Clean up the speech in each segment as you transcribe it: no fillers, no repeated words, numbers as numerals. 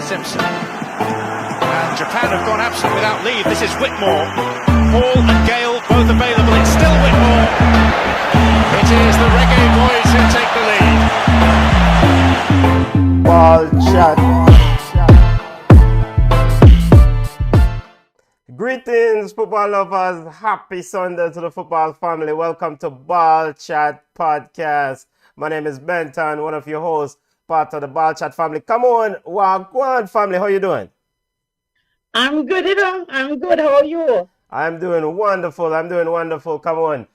Simpson. And Japan have gone absent without leave. This is Whitmore. Hall and Gale both available. It's still Whitmore. It is the Reggaeboyz who take the lead. Ballchat. Greetings, football lovers. Happy Sunday to the football family. Welcome to Ballchat Podcast. My name is Benton, one of your hosts, part of the Ballchat family. Come on, Wagwan family. How you doing? I'm good, I'm good. How are you? I'm doing wonderful. Come on.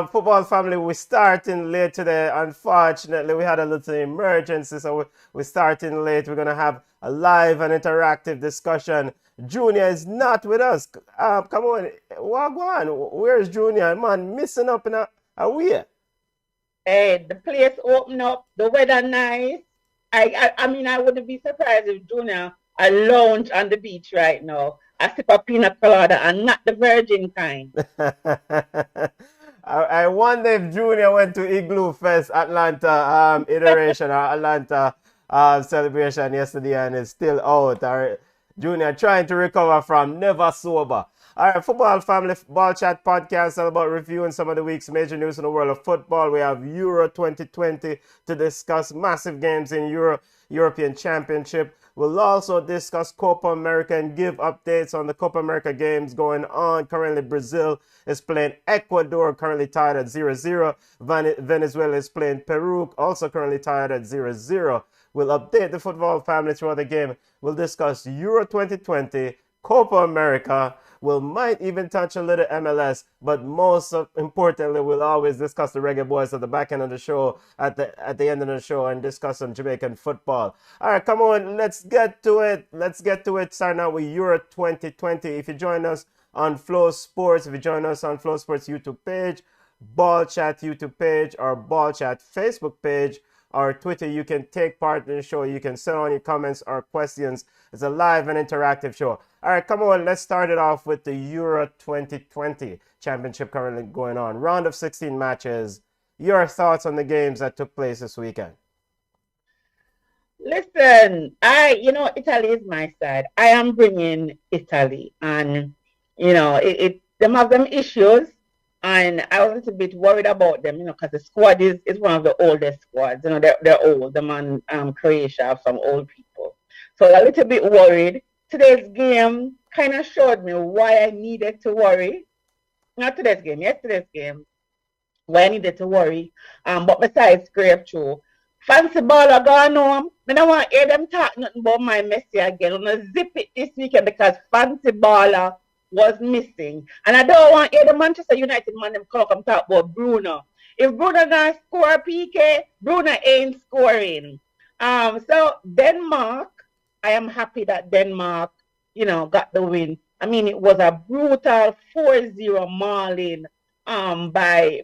Football family, we're starting late today. Unfortunately, we had a little emergency, so we're starting late. We're going to have a live and interactive discussion. Junior is not with us. Come on, Wagwan. Where's Junior? Man, missing up in a way. Hey, the place opened up. The weather nice. I mean, I wouldn't be surprised if Junior I lounge on the beach right now. I sip a pina colada and not the virgin kind. I wonder if Junior went to Igloo Fest Atlanta iteration or Atlanta celebration yesterday and is still out. Or Junior trying to recover from never sober. All right, football family, Ballchat Podcast, all about reviewing some of the week's major news in the world of football. We have Euro 2020 to discuss, massive games in European Championship. We'll also discuss Copa America and give updates on the Copa America games going on. Currently, Brazil is playing Ecuador, currently tied at 0-0. Venezuela is playing Peru, also currently tied at 0-0. We'll update the football family throughout the game. We'll discuss Euro 2020, Copa America. We might even touch a little MLS, but most importantly, we'll always discuss the Reggaeboyz at the back end of the show, at the end of the show, and discuss some Jamaican football. All right, come on, let's get to it. Starting out with Euro 2020. If you join us on Flow Sports, YouTube page, Ballchat YouTube page, or Ballchat Facebook page, or Twitter, you can take part in the show. You can send on your comments or questions. It's a live and interactive show. All right, come on. Let's start it off with the Euro 2020 Championship currently going on. Round of 16 matches. Your thoughts on the games that took place this weekend? Listen, Italy is my side. I am bringing Italy. And, them have them issues. And I was a little bit worried about them, because the squad is one of the oldest squads. They're old. The man Croatia have some old people. So a little bit worried. Today's game kind of showed me why I needed to worry. Not today's game, yesterday's game. Why I needed to worry. But besides scrape through. Fancy baller gone home. I don't want to hear them talk nothing about my Messi again. I'm going to zip it this weekend because fancy baller was missing. And I don't want to hear the Manchester United man them come talk about Bruno. If Bruno gonna score PK, Bruno ain't scoring. So Denmark, I am happy that Denmark, got the win. I mean, it was a brutal 4-0 mauling by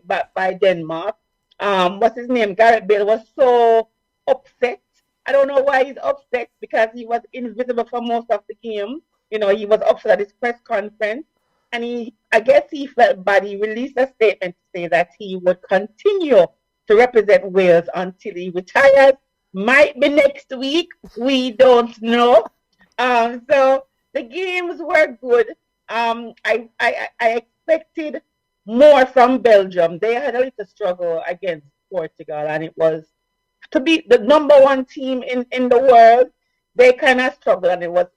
Denmark. What's his name? Gareth Bale was so upset. I don't know why he's upset, because he was invisible for most of the game. He was upset at his press conference, and I guess he felt bad. He released a statement to say that he would continue to represent Wales until he retires. Might be next week. We don't know. So the games were good. I expected more from Belgium. They had a little struggle against Portugal, and it was to be the number one team in the world. They kind of struggled, and it was,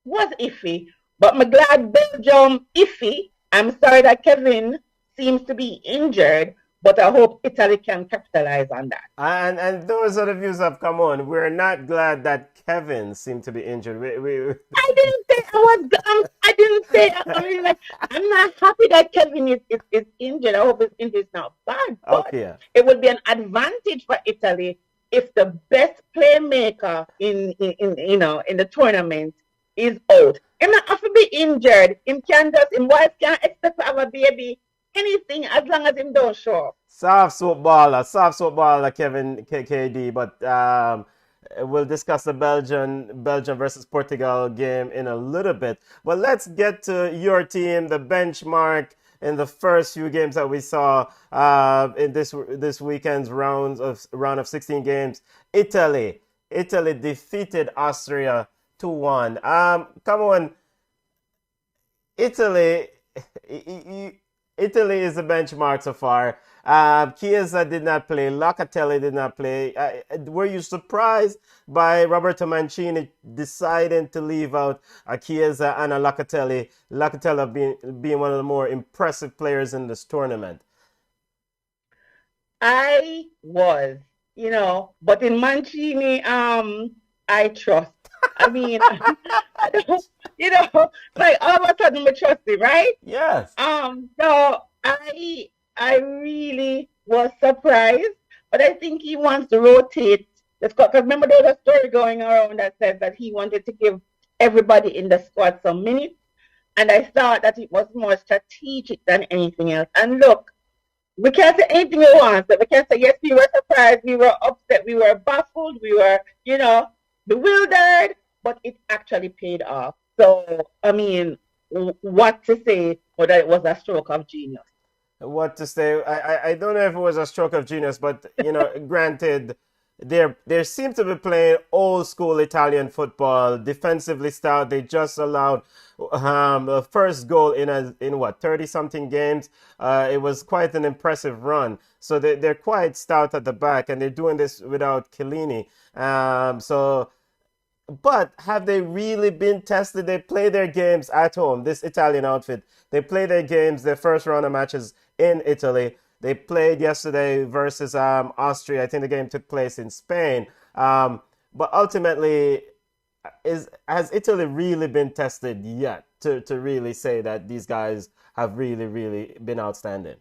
was iffy, but I'm glad Belgium iffy. I'm sorry that Kevin seems to be injured, but I hope Italy can capitalize on that. And those are the views that have come on. We're not glad that Kevin seemed to be injured. I didn't say I was. I didn't say. I mean, I'm not happy that Kevin is injured. I hope his injury is not bad. But okay. It would be an advantage for Italy if the best playmaker in the tournament is out. Him not have to be injured. Him wife can't expect to have a baby. Anything as long as him don't show up. Soft soap baller, Kevin KD. But we'll discuss the Belgium versus Portugal game in a little bit. But let's get to your team, the benchmark in the first few games that we saw in this weekend's round of 16 games. Italy Italy defeated Austria 2-1. Come on, Italy. Italy is the benchmark so far. Chiesa did not play. Locatelli did not play. Were you surprised by Roberto Mancini deciding to leave out a Chiesa and a Locatelli? Locatelli being one of the more impressive players in this tournament. I was, but in Mancini, I trust. I mean, I don't, like all of a sudden we trust him, right? Yes. So I really was surprised, but I think he wants to rotate the squad. Because remember, there was a story going around that says that he wanted to give everybody in the squad some minutes, and I thought that it was more strategic than anything else. And look, we can't say anything we want. So we can't say, yes, we were surprised, we were upset, we were baffled, we were, bewildered, but it actually paid off. So, I mean, what to say, whether it was a stroke of genius. What to say? I don't know if it was a stroke of genius, but, granted, they seem to be playing old school Italian football, defensively stout. They just allowed the first goal in what, 30 something games. It was quite an impressive run. So they're quite stout at the back, and they're doing this without Chiellini. But have they really been tested? They play their games at home. This Italian outfit, they play their games, their first round of matches in Italy. They played yesterday versus Austria. I think the game took place in Spain. But ultimately, has Italy really been tested yet to really say that these guys have really, really been outstanding?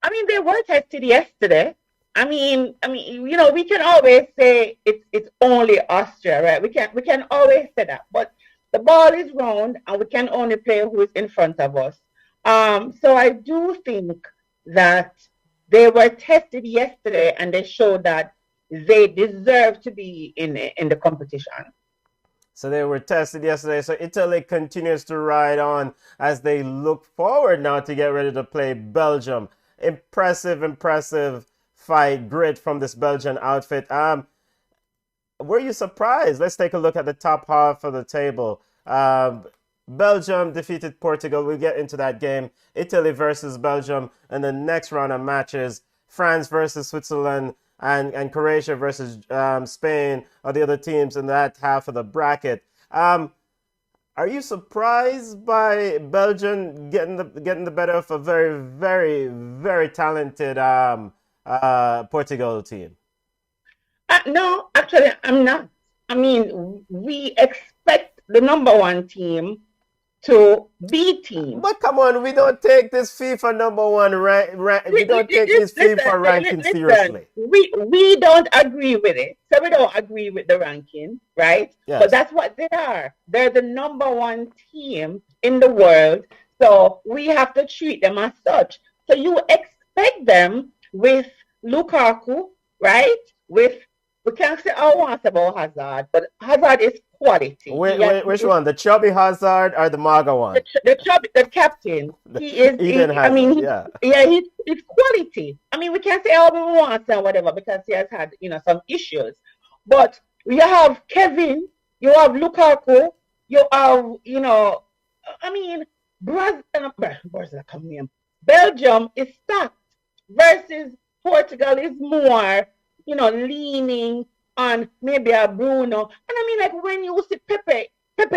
I mean, they were tested yesterday. I mean, we can always say it's only Austria, right? We can always say that, but the ball is round, and we can only play who is in front of us. So I do think that they were tested yesterday, and they showed that they deserve to be in the competition. So they were tested yesterday. So Italy continues to ride on as they look forward now to get ready to play Belgium. Impressive fight, grit from this Belgian outfit. Were you surprised? Let's take a look at the top half of the table. Belgium defeated Portugal. We'll get into that game. Italy versus Belgium. And the next round of matches, France versus Switzerland and Croatia versus Spain are the other teams in that half of the bracket. Are you surprised by Belgium getting the better of a very, very, very talented Portugal team? No, actually, I'm not. I mean, we expect the number one team to be team. But come on, we don't take this FIFA number one we don't take this FIFA ranking seriously. We don't agree with it. So we don't agree with the ranking, right? Yes. But that's what they are. They're the number one team in the world. So we have to treat them as such. So you expect them with Lukaku, right? We can't say all once about Hazard, but Hazard is quality. Which one? The chubby Hazard or the Maga one? The captain. He is. Eden Hazard, he's quality. I mean, we can't say all we want and whatever because he has had some issues. But you have Kevin, you have Lukaku, you have I mean, Belgium is stacked versus Portugal is more leaning on maybe a Bruno. And I mean, like when you see Pepe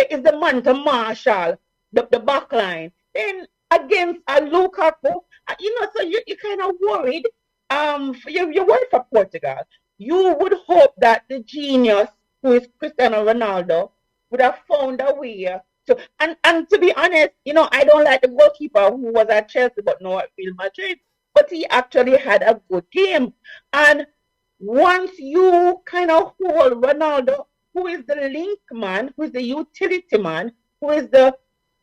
is the man to marshal the back line. Then against a Lukaku, so you're kind of worried. You're worried for Portugal. You would hope that the genius who is Cristiano Ronaldo would have found a way to. And to be honest, I don't like the goalkeeper who was at Chelsea but now at Real Madrid. But he actually had a good game. And once you kind of hold Ronaldo, who is the link man, who is the utility man, who is the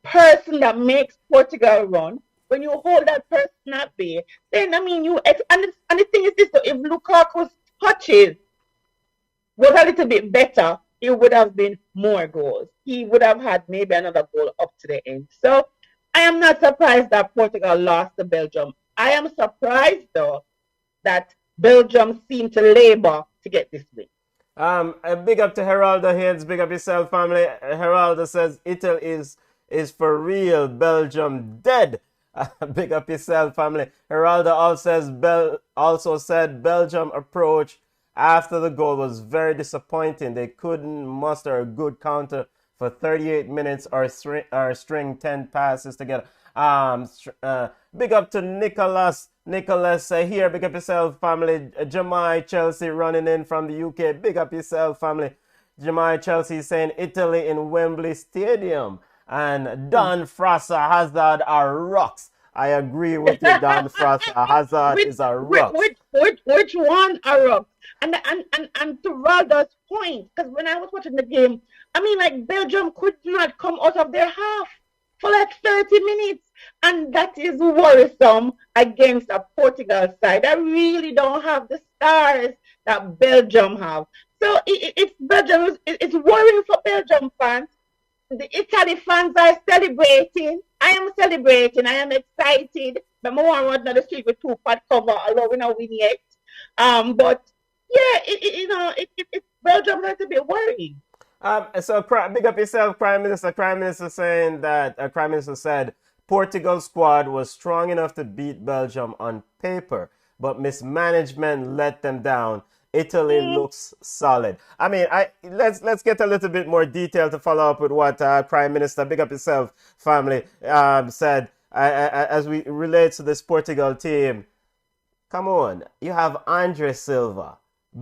person that makes Portugal run, when you hold that person at bay, then I mean and the thing is this, so if Lukaku's touches was a little bit better, it would have been more goals. He would have had maybe another goal up to the end. So I am not surprised that Portugal lost to Belgium. I am surprised though that Belgium seemed to labor to get this win. A big up to Geraldo Hayes. Big up yourself, family. Geraldo says Italy is for real. Belgium dead. Big up yourself, family. Geraldo also said Belgium approach after the goal was very disappointing. They couldn't muster a good counter for 38 minutes or string 10 passes together. Big up to Nicholas. Nicholas here. Big up yourself, family. Jamai Chelsea running in from the UK. Big up yourself, family. Jamai Chelsea saying Italy in Wembley Stadium. And Don Frasser Hazard are rocks. I agree with you, Don Frasser. Hazard is a rock. Which one are rocks? And to Raldo's point, because when I was watching the game, I mean, like, Belgium could not come out of their half for like 30 minutes. And that is worrisome against a Portugal side that really don't have the stars that Belgium have. So it's Belgium, it's worrying for Belgium fans. The Italy fans are celebrating. I am celebrating. I am excited. But more on the street with 2 pot cover, although we not win yet. But yeah, it's Belgium has to be worrying. So big up yourself, Prime Minister. Prime Minister saying that Prime Minister said Portugal's squad was strong enough to beat Belgium on paper, but mismanagement let them down. Italy looks solid. I mean, let's get a little bit more detail to follow up with what Prime Minister, big up yourself, family, said as we relate to this Portugal team. Come on, you have Andre Silva,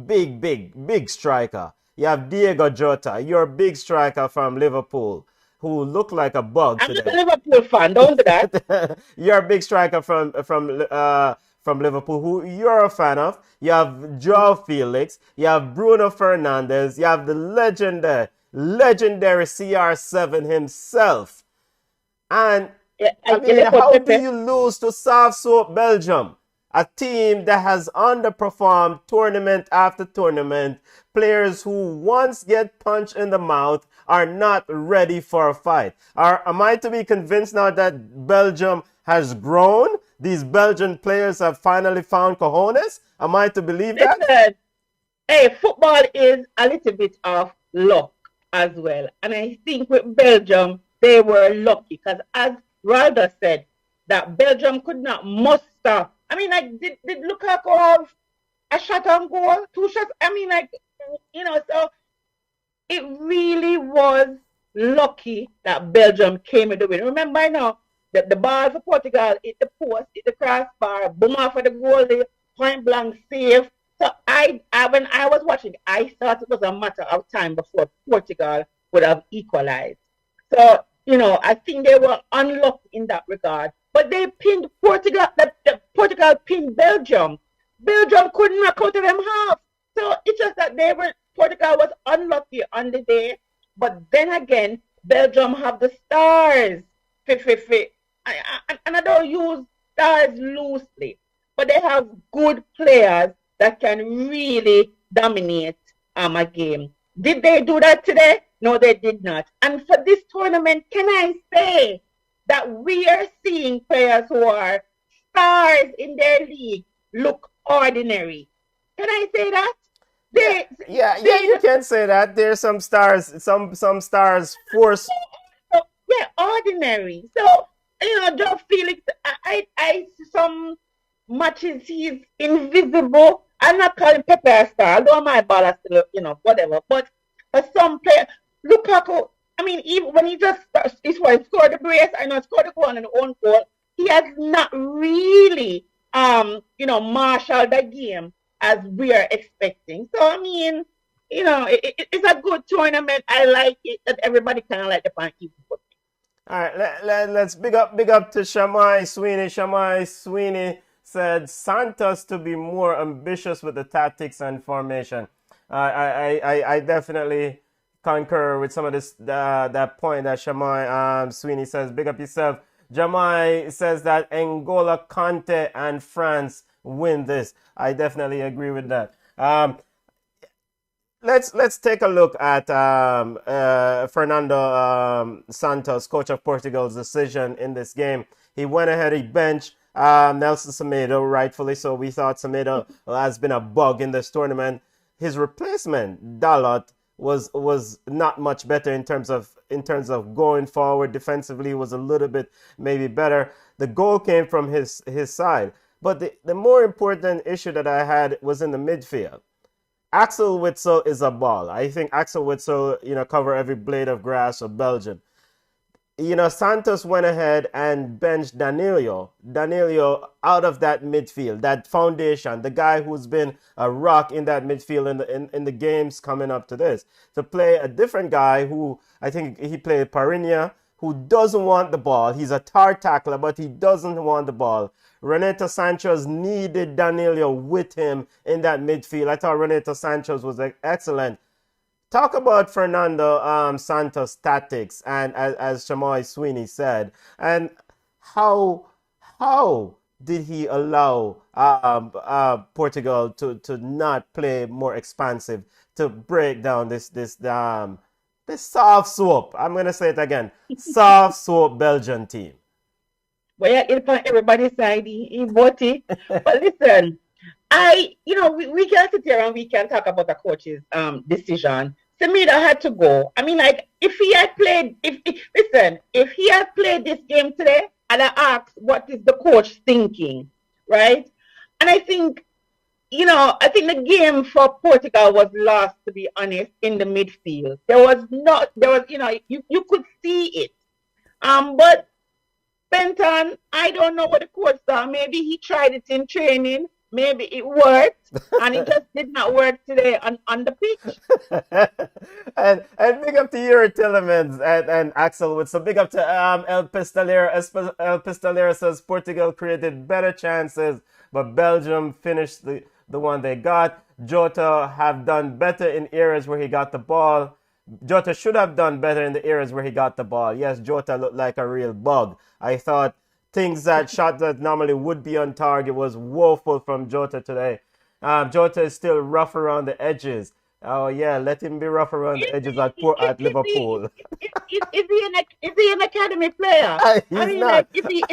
big striker. You have Diego Jota, your big striker from Liverpool, who looked like a bug I'm today. just a Liverpool fan, don't do that. You're a big striker from Liverpool, who you're a fan of. You have Joao Felix. You have Bruno Fernandes. You have the legendary CR7 himself. And I mean, how do you lose to soft soap Belgium? A team that has underperformed tournament after tournament. Players who once get punched in the mouth are not ready for a fight. Am I to be convinced now that Belgium has grown? These Belgian players have finally found cojones? Am I to believe that? Listen, hey, football is a little bit of luck as well. And I think with Belgium, they were lucky. Because as Raldo said, that Belgium could not muster. I mean, like, did Lukaku have a shot on goal? 2 shots? I mean, like, so it really was lucky that Belgium came in the win. Remember now, the ball for Portugal hit the post, hit the crossbar, boom off for the goalie, point blank save. So when I was watching, I thought it was a matter of time before Portugal would have equalized. So, I think they were unlucky in that regard. But they pinned Portugal, Portugal pinned Belgium. Belgium couldn't knock out of them half. So it's just that Portugal was unlucky on the day. But then again, Belgium have the stars. And I don't use stars loosely. But they have good players that can really dominate a game. Did they do that today? No, they did not. And for this tournament, can I say that we are seeing players who are stars in their league look ordinary? Can I say that? You can say that. There's some stars, some stars force. Yeah, ordinary. So, Joe Felix, I some matches he's invisible. I'm not calling Pepe a star, although my ball is still, whatever. But for some players, Lukaku, I mean, even when he just scored the brace, I know scored the goal on an own goal, he has not really, marshaled the game as we are expecting. So, I mean, it's a good tournament. I like it that everybody kind of like the fan even football. All right, let's big up to Shamai Sweeney. Shamai Sweeney said Santos to be more ambitious with the tactics and formation. I definitely concur with some of this that point that Shamai Sweeney says. Big up yourself. Jamai says that Angola, Conte, and France win this. I definitely agree with that. Let's take a look at Fernando Santos, coach of Portugal's decision in this game. He went ahead, he benched Nelson Semedo, rightfully so. We thought Semedo has been a bug in this tournament. his replacement, Dalot, was not much better in terms of going forward. Defensively was a little bit maybe better. The goal came from his side. But the more important issue that I had was in the midfield. Axel Witsel is a ball. I think Axel Witsel, cover every blade of grass of Belgium. Santos went ahead and benched Danilo. Danilo out of that midfield, that foundation, the guy who's been a rock in that midfield in the games coming up to this. To play a different guy who, I think he played Parinia, who doesn't want the ball. He's a tar tackler, but he doesn't want the ball. Renato Sanchez needed Danilo with him in that midfield. I thought Renato Sanchez was excellent. Talk about Fernando Santos' tactics, and as Chamoy Sweeney said, and how did he allow Portugal to not play more expansive, to break down this soft swoop? I'm gonna say it again, soft swoop Belgian team. Well, yeah, it's on everybody's side. He voted. But listen, we can sit here and we can talk about the coach's decision. Semedo had to go. I mean, like, if he had played this game today, and I asked what is the coach thinking, right? And I think the game for Portugal was lost, to be honest, in the midfield. You could see it. But Benton, I don't know what the coach saw. Maybe he tried it in training. Maybe it worked, and it just did not work today on the pitch. and big up to Yuri Tillemans and Axel with some big up to El Pistolero. El Pistolero says Portugal created better chances, but Belgium finished the one they got. Jota have done better in areas where he got the ball. Jota should have done better in the areas where he got the ball. Yes, Jota looked like a real bug. I thought shots that normally would be on target was woeful from Jota today. Jota is still rough around the edges. Oh yeah, let him be rough around the edges at Liverpool. Is he an academy player? He's not. Like, is he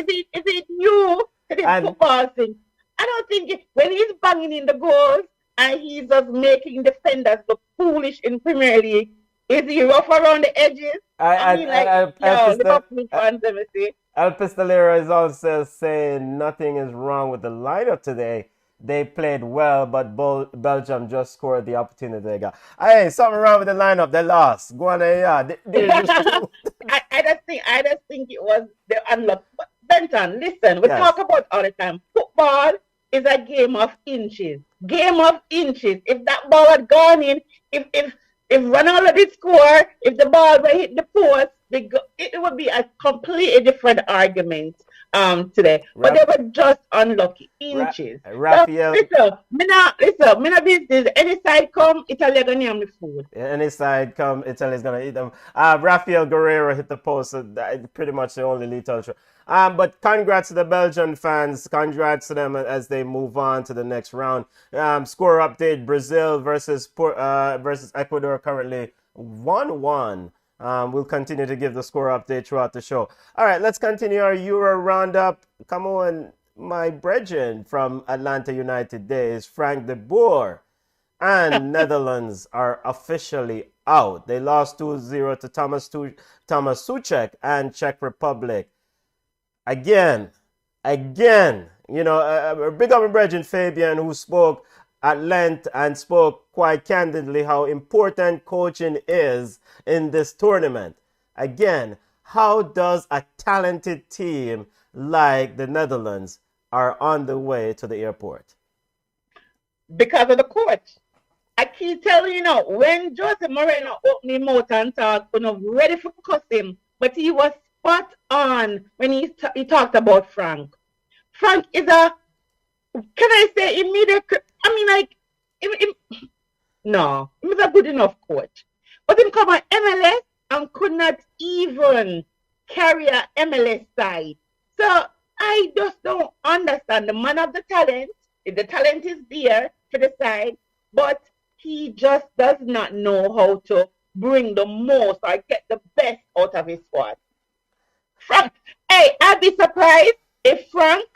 new to the football thing? I don't think when he's banging in the goals and he's just making defenders look foolish in Premier League, is he rough around the edges? Liverpool fans, let me see. El Pistolero is also saying nothing is wrong with the lineup today. They played well, but Belgium just scored the opportunity they got. Hey, something wrong with the lineup. They lost. Go on there, I just think it was the unluck. But Benton, listen, we talk about all the time. Football is a game of inches. Game of inches. If that ball had gone in, if Ronaldo did score, if the ball would hit the post, it would be a completely different argument today. But they were just unlucky. Inches. Raphael. So, listen, me not business. Any side come, Italy gonna name the food. Any side come, Italy's gonna eat them. Rafael Guerrero hit the post, so pretty much the only lethal throw. But congrats to the Belgian fans. Congrats to them as they move on to the next round. Score update: Brazil versus Ecuador currently 1-1. We'll continue to give the score update throughout the show. All right, let's continue our Euro roundup. Come on, my brethren from Atlanta United days, Frank de Boer and Netherlands are officially out. They lost 2-0 to Thomas Suchek and Czech Republic. Again, big up my brethren Fabian, who spoke at length and spoke quite candidly how important coaching is in this tournament. Again, how does a talented team like the Netherlands are on the way to the airport? Because of the coach. I keep telling you now, when Jose Moreno opened his mouth and talked, ready for cuss him, but he was spot on when he talked about Frank. Frank is can I say immediate? No, he's a good enough coach. But him come on MLS and could not even carry a MLS side. So I just don't understand. The man of the talent, the talent is there for the side, but he just does not know how to bring the most or get the best out of his squad. Frank, hey, I'd be surprised if Frank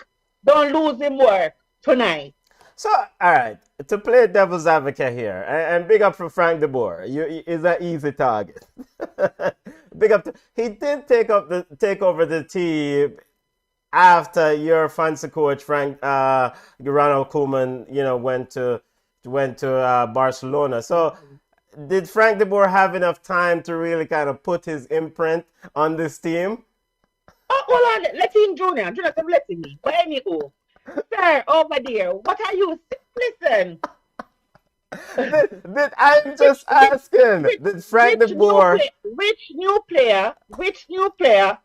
don't lose him work tonight. So, all right, to play devil's advocate here, and big up for Frank de Boer. Is an easy target. Big up. He did take over the team after your fancy coach Frank Ronald Koeman, went to Barcelona. So, did Frank de Boer have enough time to really kind of put his imprint on this team? Oh, hold on. Let him, Junior. Junior, come let me. But anywho, sir, over there, what are you? Listen. I'm just asking. Did Frank de Boer? Which new player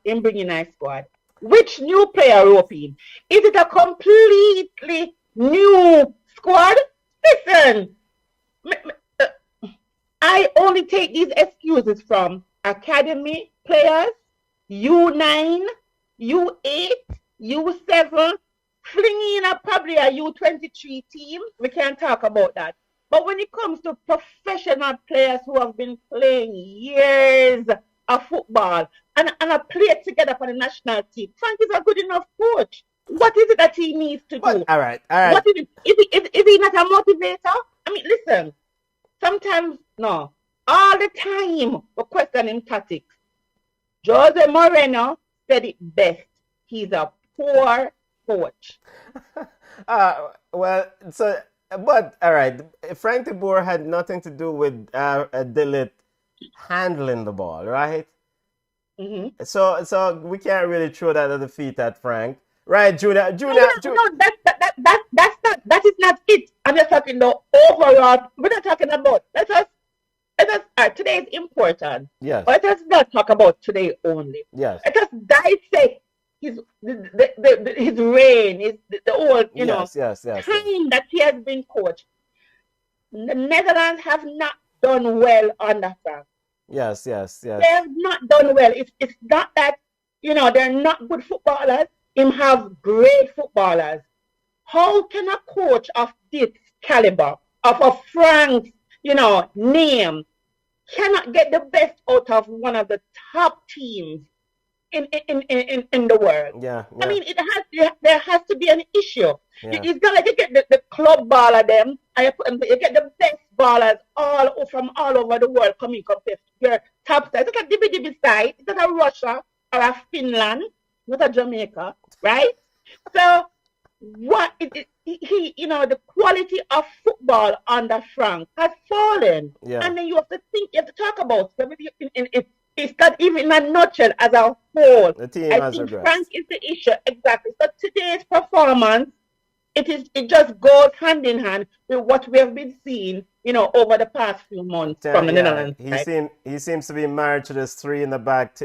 in bringing a squad? Which new player roping? Is it a completely new squad? Listen, I only take these excuses from academy players, U9, U8, U7, flinging in probably a U23 team. We can't talk about that. But when it comes to professional players who have been playing years of football and have played together for the national team, Frank is a good enough coach. What is it that he needs to do? All right. What is it? Is he not a motivator? I mean, listen, sometimes, no, all the time we question him tactics. Jose Moreno said it best. He's a poor coach. But all right, Frank de Boer had nothing to do with Dillit handling the ball, right? Mm-hmm. So we can't really throw that at the feet at Frank, right, Junior? No, that is not it. I'm just talking the overall. We're not talking about. Let us. Today is important. Yes. But let us not talk about today only. Yes. Let us dissect his reign, the whole time that he has been coached. The Netherlands have not done well under Frank. Yes. They have not done well. It's not that they're not good footballers. Him have great footballers. How can a coach of this caliber, of a Frank's name, cannot get the best out of one of the top teams in the world? Yeah. I mean, there has to be an issue. Yeah. It's not like you get the club baller them, and you get the best ballers from all over the world coming compared to your top side. It's like a DB side. It's not a Russia or a Finland, not a Jamaica, right? So what the quality of football under Frank has fallen. Yeah. And then you have to talk about it. It's not even in a nutshell as a whole. The team I has think regressed. Frank is the issue. Exactly. So today's performance, it just goes hand in hand with what we have been seeing, over the past few months from the Netherlands. He seems to be married to this three in the back.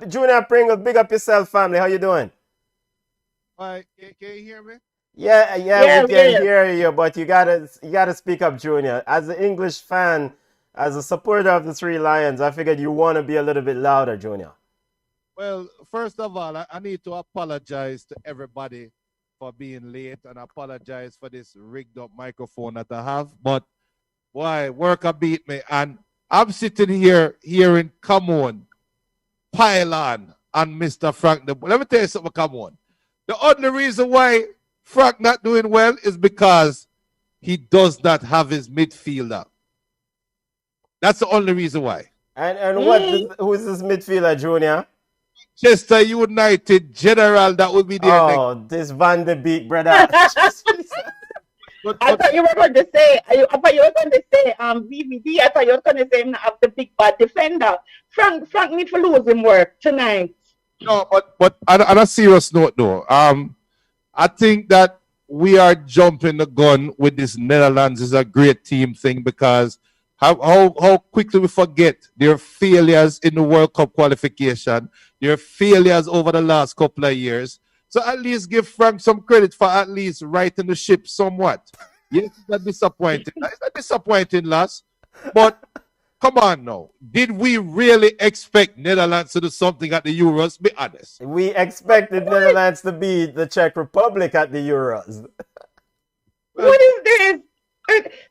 Junior Pringle, big up yourself, family. How you doing? Can you hear me? Yeah, we can hear you, but you gotta speak up, Junior. As an English fan, as a supporter of the Three Lions, I figured you want to be a little bit louder, Junior. Well, first of all, I need to apologize to everybody for being late and apologize for this rigged up microphone that I have. But boy, work a beat me, and I'm sitting here hearing "Come on, pile on" and Mr. Frank. Let me tell you something. Come on. The only reason why Frank not doing well is because he does not have his midfielder. That's the only reason why. And who is this midfielder, Junior? Manchester United general that will be there. Oh, this Van de Beek, brother. I thought you were going to say VVD. I thought you were going to say of the big bad defender. Frank needs to lose him work tonight. No, but on a serious note, though, I think that we are jumping the gun with this Netherlands is a great team thing, because how quickly we forget their failures in the World Cup qualification, their failures over the last couple of years. So at least give Frank some credit for at least righting the ship somewhat. Yes, it's not disappointing. It's not disappointing, lass. But come on now. Did we really expect Netherlands to do something at the Euros? Be honest. We expected Netherlands to beat the Czech Republic at the Euros. What is this?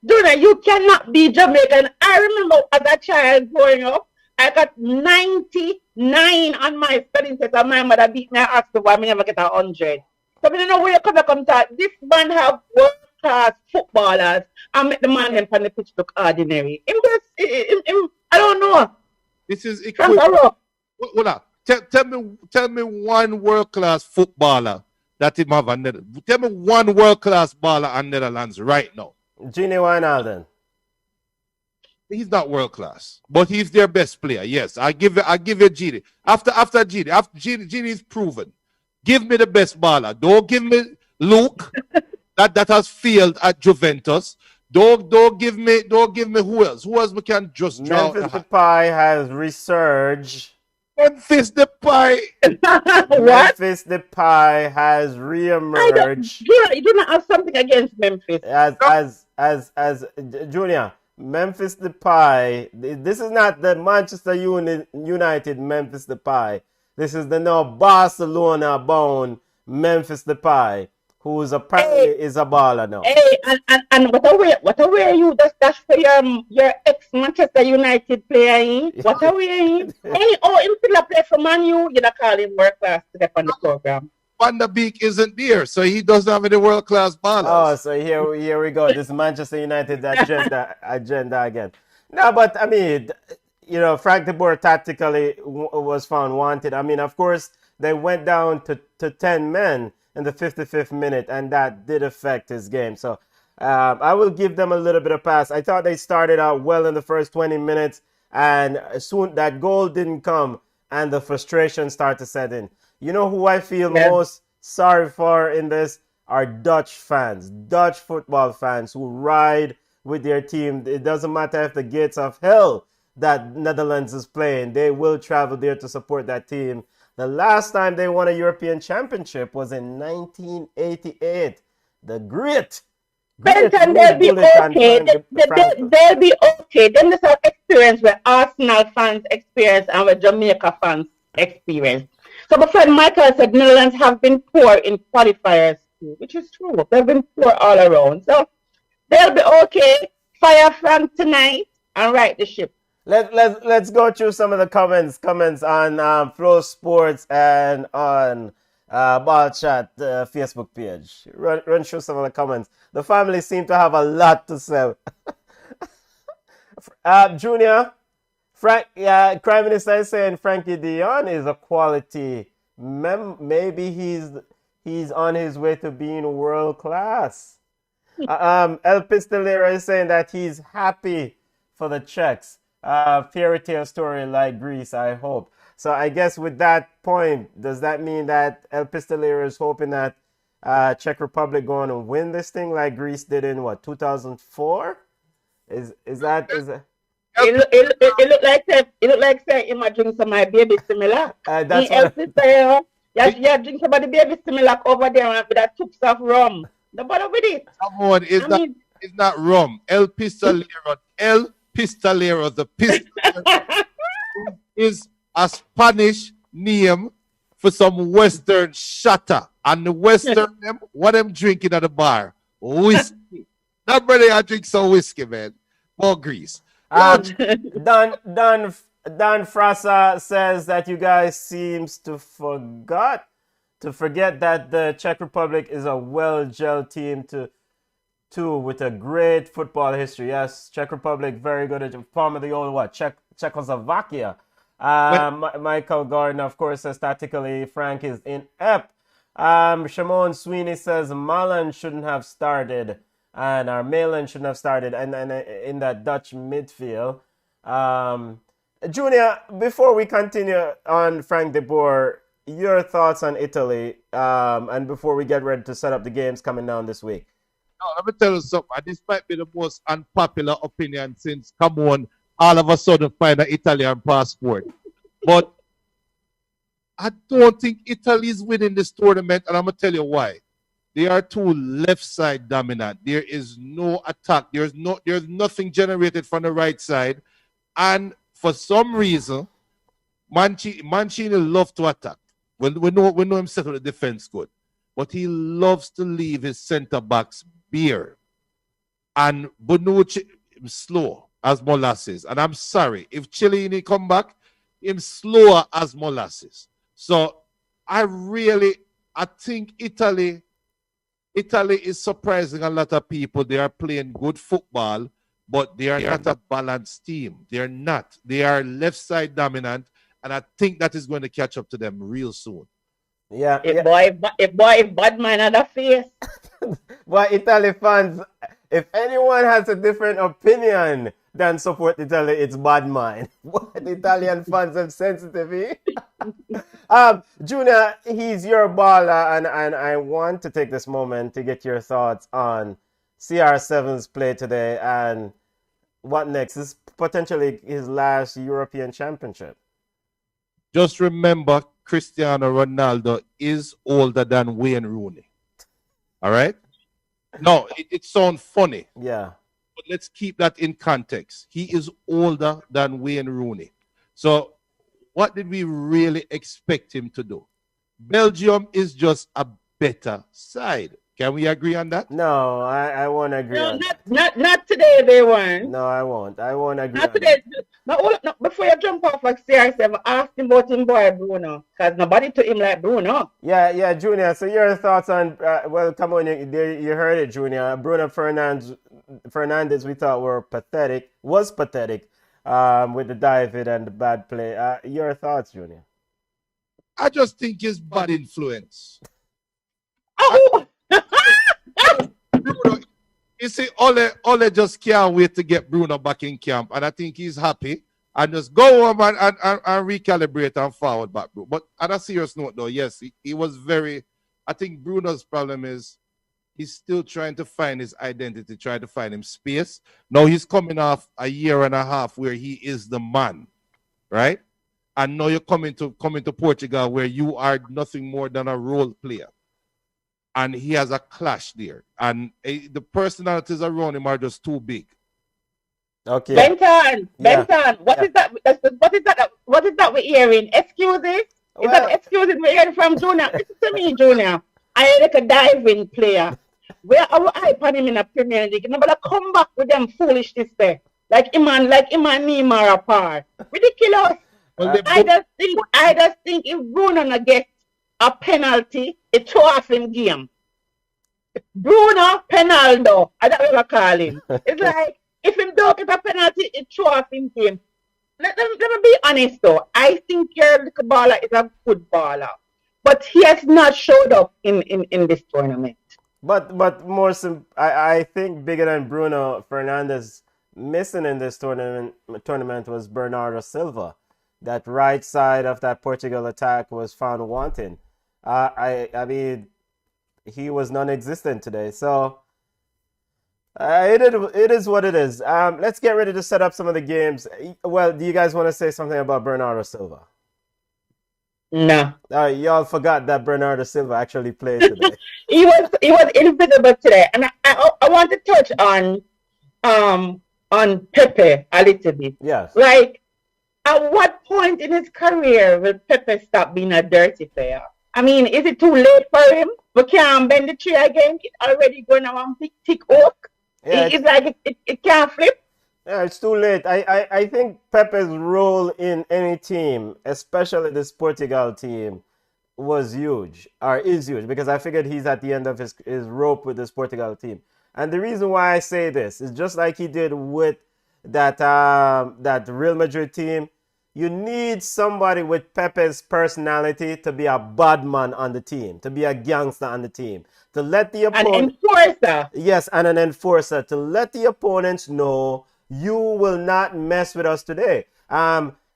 Donna, you cannot be Jamaican. I remember as a child growing up, I got 99 on my spelling test, and my mother beat me and asked me why I never get 100. So I don't know where you come to. This man have worked class footballers and make the man them on the pitch look ordinary. I don't know. This is Frank equivalent. Arrow. Hold on. Tell me one world class footballer that him have on Netherlands. Tell me one world class baller on Netherlands right now. Genie Wijnaldum. He's not world class, but he's their best player. Yes, I give you Genie. After Genie is proven. Give me the best baller. Don't give me Luke that has failed at Juventus. Don't give me who else? Who else we can just draw? Memphis Depay has resurged. Memphis Depay. What? Memphis Depay has reemerged. You do not have something against Memphis. As Junior, Memphis Depay. This is not the Manchester United Memphis Depay. This is the now Barcelona-bound Memphis Depay, who is apparently is a baller now. Hey, and what a way you that's for your ex Manchester United player. What a way. Him still play for Man U. You don't call him world class to get on the program. Van der Beek isn't there, so he doesn't have any world class ballers. Oh, so here we go. This Manchester United agenda again. No, but I mean, you know, Frank de Boer tactically was found wanted. I mean, of course, they went down to 10 men in the 55th minute, and that did affect his game. So I will give them a little bit of pass. I thought they started out well in the first 20 minutes, and soon that goal didn't come, and the frustration started to set in. You know who I feel most sorry for in this are Dutch fans, Dutch football fans who ride with their team. It doesn't matter if the gates of hell that Netherlands is playing, they will travel there to support that team. The last time they won a European Championship was in 1988. The great Benton, they'll be okay. They'll be okay. Then there's an experience where Arsenal fans experience and where Jamaica fans experience. So my friend Michael said Netherlands have been poor in qualifiers too, which is true. They've been poor all around. So they'll be okay. Fire Frank tonight and right the ship. Let's go through some of the comments on Flow Sports and on Ballchat Facebook page. Run through some of the comments. The family seem to have a lot to say. Junior, Prime Minister is saying Frankie Dion is a quality. Maybe he's on his way to being world class. El Pistolero is saying that he's happy for the Czechs. Fairy tale story like Greece, I hope. So I guess with that point, does that mean that El Pistolero is hoping that Czech Republic going to win this thing like Greece did in 2004? Is that? It look like say imagine some my baby similar. That's El Pistolero. Yeah, drink somebody baby similar over there with that tubs of rum. No bother with it. Come on, it's not rum. El Pistolero. The Pistolero is a Spanish name for some Western shatter. And the Western them, what them drinking at the bar? Whiskey. That brother, I drink some whiskey, man. More Greece. Dan Frasa says that you guys seems to forget that the Czech Republic is a well-gelled team too, with a great football history. Yes, Czech Republic very good at form of the old Czechoslovakia. Michael Gordon, of course, says tactically Frank is inept. Shimon Sweeney says Malan shouldn't have started, and our Malin shouldn't have started, and in that Dutch midfield. Junior, before we continue on Frank de Boer, your thoughts on Italy, and before we get ready to set up the games coming down this week. Now, let me tell you something. This might be the most unpopular opinion since, come on, all of a sudden find an Italian passport. But I don't think Italy is winning this tournament, and I'm going to tell you why. They are too left side dominant. There is no attack. There's nothing generated from the right side. And for some reason, Mancini loves to attack. We know him settle the defense good. But he loves to leave his center backs bare. And Bonucci slow as molasses. And I'm sorry, if Chiellini come back, him slower as molasses. So I think Italy Italy is surprising a lot of people. They are playing good football, but they are not a balanced team. They are not. They are left side dominant, and I think that is going to catch up to them real soon. Yeah, If yeah. if bad man had a face. But Italy fans, if anyone has a different opinion than support Italy, it's bad mind. What Italian fans are sensitive, eh? Junior, he's your baller, and I want to take this moment to get your thoughts on CR7's play today and what next. This is potentially his last European championship. Just remember, Cristiano Ronaldo is older than Wayne Rooney. All right? No, it sounds funny, Yeah. but let's keep that in context. He is older than Wayne Rooney. So, what did we really expect him to do? Belgium is just a better side. Can we agree on that? No, I won't agree No, on not today. They weren't. No, I won't. I won't agree Not on today. that. No, before you jump off of CR7, ask him about him boy Bruno, because nobody to him like Bruno. Yeah, Junior. So your thoughts on? Well, come on, you heard it, Junior. Bruno Fernandez, we thought was pathetic, with the dive in and the bad play. Your thoughts, Junior? I just think it's bad influence. Oh, Bruno, you see, Ole just can't wait to get Bruno back in camp, and I think he's happy. And just go home and recalibrate and forward back, bro. But on a serious note, though, yes, he was very. I think Bruno's problem is he's still trying to find his identity, trying to find him space. Now he's coming off a year and a half where he is the man, right? And now you're coming to Portugal where you are nothing more than a role player. And he has a clash there. And the personalities around him are just too big. Okay. Benton, Yeah. what is that? What is that we're hearing? Excuses? Is Well- that excuses we're hearing from Junior? Listen to me, Junior. I like a diving player. Where our hype on him in a Premier League. Nobody come back with them foolishness there. Like Iman Neymar apart. Ridiculous. Well, they I just think if Bruno not get a penalty, it throw off him game. Bruno Penaldo, I don't ever call him. It's like if him don't get a penalty, it throw off him game. Let me be honest though. I think your little baller is a good baller, but he has not showed up in this tournament. But I think bigger than Bruno Fernandez missing in this tournament was Bernardo Silva. That right side of that Portugal attack was found wanting. I mean, he was non-existent today. So it is what it is. Let's get ready to set up some of the games. Well, do you guys want to say something about Bernardo Silva? No. Y'all forgot that Bernardo Silva actually played today. He was invisible today, and I want to touch on Pepe a little bit. Yes. Like, at what point in his career will Pepe stop being a dirty player? I mean, is it too late for him? We can't bend the tree again. It's already going on big thick oak. Yeah, It's like it can't flip. Yeah, it's too late. I think Pepe's role in any team, especially this Portugal team, was huge, or is huge, because I figured he's at the end of his rope with this Portugal team. And the reason why I say this is just like he did with that Real Madrid team. You need somebody with Pepe's personality to be a bad man on the team, to be a gangster on the team, to let the An opponent... enforcer. Yes, and an enforcer, to let the opponents know you will not mess with us today.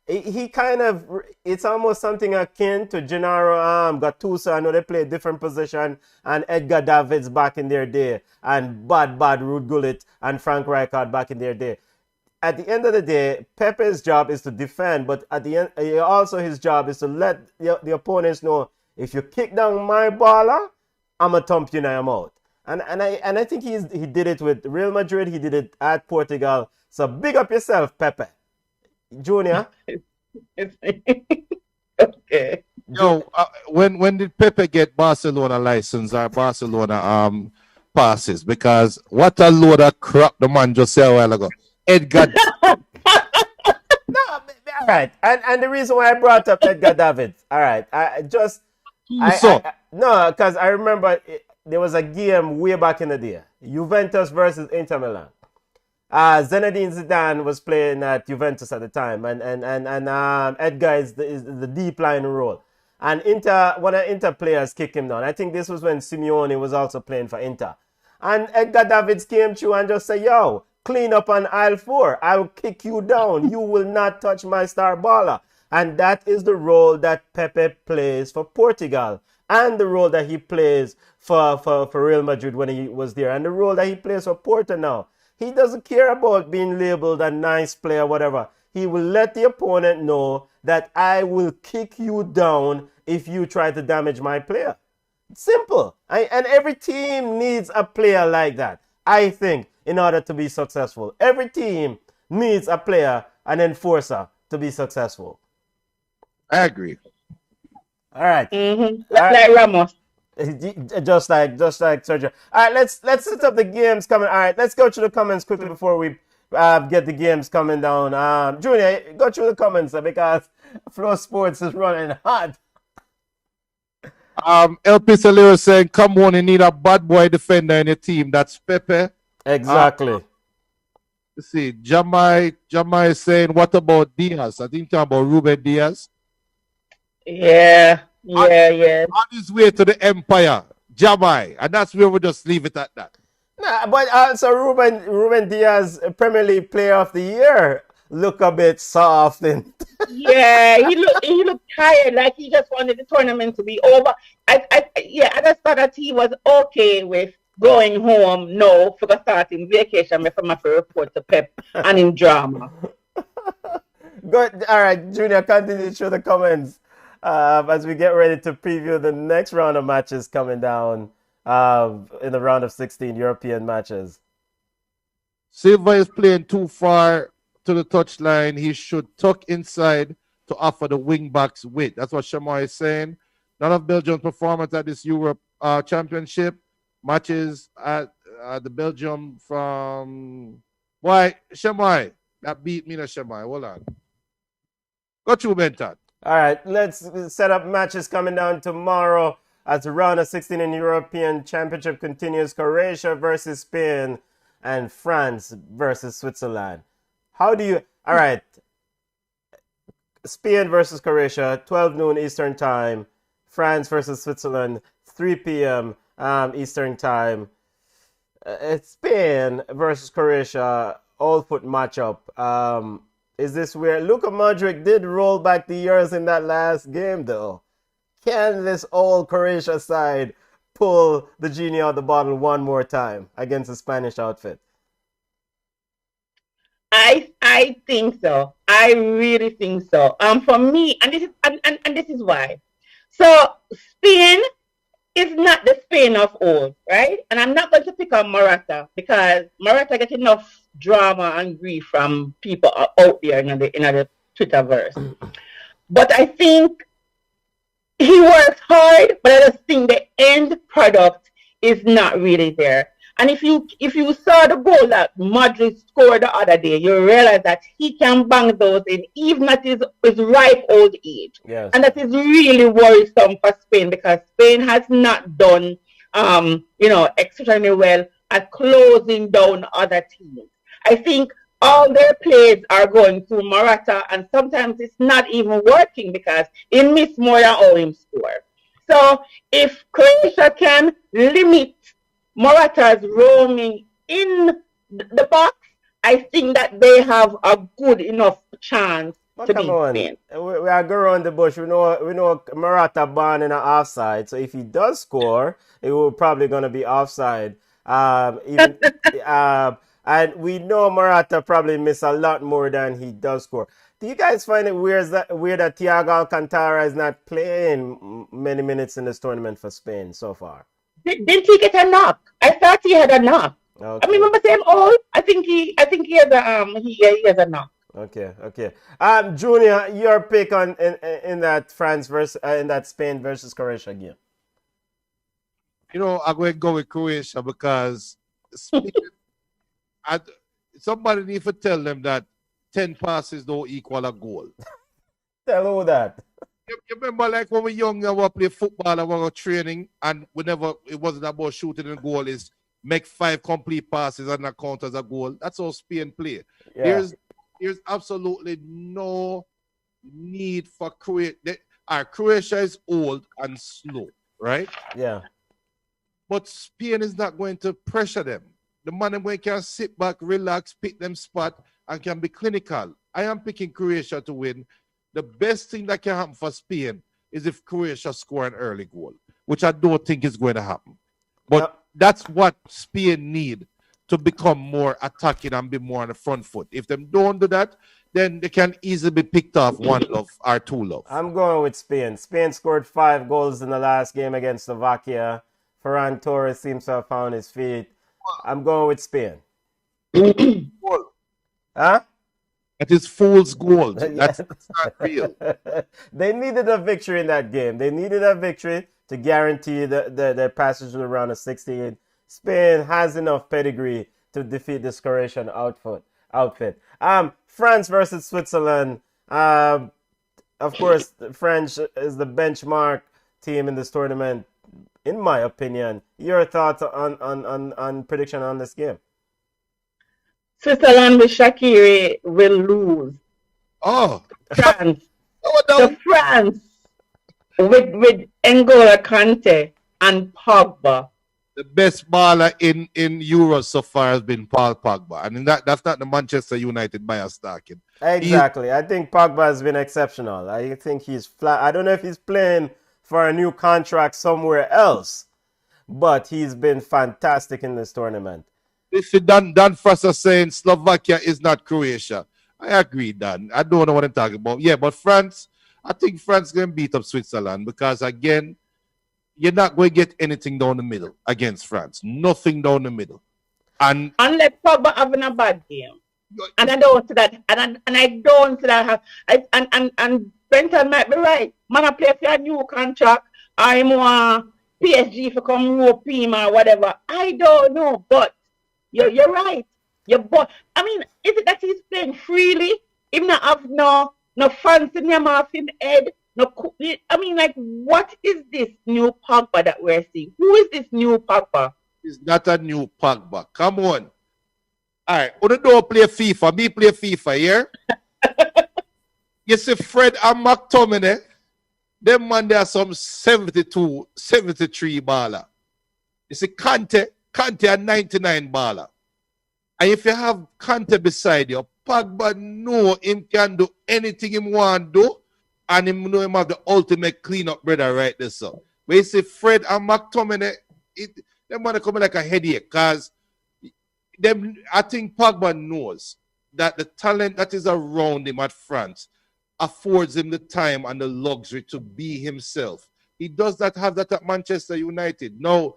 He kind of, it's almost something akin to Gennaro Gattuso. I know they play different position, and Edgar Davids back in their day, and bad Ruud Gullit and Frank Rijkaard back in their day. At the end of the day, Pepe's job is to defend, but at the end, also his job is to let the opponents know, if you kick down my baller, I'm a thump you now I'm out. And I think he did it with Real Madrid. He did it at Portugal. So big up yourself, Pepe. Junior. Okay. Yo, when did Pepe get Barcelona license or Barcelona passes? Because what a load of crap the man just said a while ago. Edgar. No, all right. And the reason why I brought up Edgar Davids, all right, no, because I remember there was a game way back in the day, Juventus versus Inter Milan. Zinedine Zidane was playing at Juventus at the time, and Edgar is the deep line role. And one of Inter players kicked him down. I think this was when Simeone was also playing for Inter. And Edgar Davids came through and just said, yo, clean up on aisle 4. I'll kick you down. You will not touch my star baller. And that is the role that Pepe plays for Portugal. And the role that he plays for Real Madrid when he was there. And the role that he plays for Porto now. He doesn't care about being labeled a nice player, whatever. He will let the opponent know that I will kick you down if you try to damage my player. Simple. And every team needs a player like that, I think, in order to be successful. Every team needs a player, an enforcer, to be successful. I agree. All right. Like Ramos. Just like Sergio. All right, let's set up the games coming. All right, let's go through the comments quickly before we get the games coming down. Junior, go through the comments because Flow Sports is running hot. LP Salero saying, come on, you need a bad boy defender in your team. That's Pepe. Exactly. Let's see. Jamai is saying, what about Diaz? I think talking about Ruben Diaz. Yeah. On his way to the Empire, Jamai. And that's where we just leave it at that. Nah, but also Ruben Diaz, Premier League Player of the Year, look a bit soft. And Yeah, he looked tired, like he just wanted the tournament to be over. I just thought that he was okay with going home now for starting vacation from my report to Pep and in drama. Good. All right, Junior, continue through the comments as we get ready to preview the next round of matches coming down in the round of 16 European matches. Silva is playing too far to the touchline. He should tuck inside to offer the wing backs width. That's what Shamoy is saying. None of Belgium's performance at this Europe Championship matches at the Belgium from... Why, Shamoy? That beat me, Shamoy. Hold on. Go to Benton. All right, let's set up matches coming down tomorrow as the round of 16 in European Championship continues. Croatia versus Spain and France versus Switzerland. How do you... All right. Spain versus Croatia, 12 noon Eastern Time. France versus Switzerland, 3 p.m. Eastern Time. Spain versus Croatia, all-foot matchup. Is this where Luka Modric did roll back the years in that last game, though? Can this old Croatia side pull the genie out of the bottle one more time against the Spanish outfit? I think so. I really think so. For me, and this is why. So Spain is not the Spain of old, right? And I'm not going to pick on Morata because Morata gets enough drama and grief from people out there in the Twitterverse. But I think he works hard, but I just think the end product is not really there. And if you saw the goal that Madrid scored the other day, you realize that he can bang those in even at his ripe old age. Yes. And that is really worrisome for Spain because Spain has not done exceptionally well at closing down other teams. I think all their plays are going through Morata, and sometimes it's not even working because he missed more than all him score. So if Croatia can limit Morata's roaming in the box, I think that they have a good enough chance to beat Spain. We are going around the bush. We know Morata born in an offside, so if he does score, it will probably going to be offside. And we know Morata probably miss a lot more than he does score. Do you guys find it weird that Thiago Alcantara is not playing many minutes in this tournament for Spain so far? Didn't he get a knock? I thought he had a knock. Okay. I remember saying, I think he has a knock. Okay. Junior, your pick on in that in that Spain versus Croatia game. I'm going to go with Croatia because Spain, somebody need to tell them that 10 passes don't equal a goal. Tell who that? You remember like when we were young and we play football and we were training and whenever it wasn't about shooting a goal, is make 5 complete passes and that count as a goal. That's how Spain play. Yeah. There's absolutely no need for Croatia. Croatia is old and slow, right? Yeah. But Spain is not going to pressure them. The man them can sit back, relax, pick them spot, and can be clinical. I am picking Croatia to win. The best thing that can happen for Spain is if Croatia score an early goal, which I don't think is going to happen. But that's what Spain need to become more attacking and be more on the front foot. If they don't do that, then they can easily be picked off 1-0 or 2-0. I'm going with Spain. Spain scored 5 goals in the last game against Slovakia. Ferran Torres seems to have found his feet. I'm going with Spain. Huh? That is fool's gold. That's not real. They needed a victory in that game. They needed a victory to guarantee their passage to the round of 16. Spain has enough pedigree to defeat this Croatian outfit. France versus Switzerland. Of course, the French is the benchmark team in this tournament, in my opinion. Your thoughts on prediction on this game? Switzerland with Shaqiri will lose. Oh, France. So France with N'Golo Kante and Pogba. The best baller in Euros so far has been Paul Pogba. I mean, that's not the Manchester United bias talking. Exactly. I think Pogba has been exceptional. I think he's flat. I don't know if he's playing for a new contract somewhere else, but he's been fantastic in this tournament. If Dan Fraser saying Slovakia is not Croatia, I agree, Dan. I don't know what I'm talking about. Yeah, but France, I think France is going to beat up Switzerland because, again, you're not going to get anything down the middle against France. Nothing down the middle. And unless Pogba having a bad game. And I don't see that. And I don't see that. And Benton might be right. Man, I play for a new contract. I'm PSG for come rope him or whatever. I don't know, but you're right. I mean, is it that he's playing freely? Him not have no fans in him off him head. I mean, like, what is this new Pogba that we're seeing? Who is this new Pogba? It's not a new Pogba. Come on. All right. Who don't play FIFA? Me play FIFA, yeah? You see Fred and McTominay, them man, there are some 72, 73 baller. You see Kante a 99 baller. And if you have Kante beside you, Pogba know him can do anything him want to do, and him know him have the ultimate clean-up brother right there, so. But you see Fred and McTominay, them want to come like a headache, because I think Pogba knows that the talent that is around him at France affords him the time and the luxury to be himself. He does not have that at Manchester United. Now,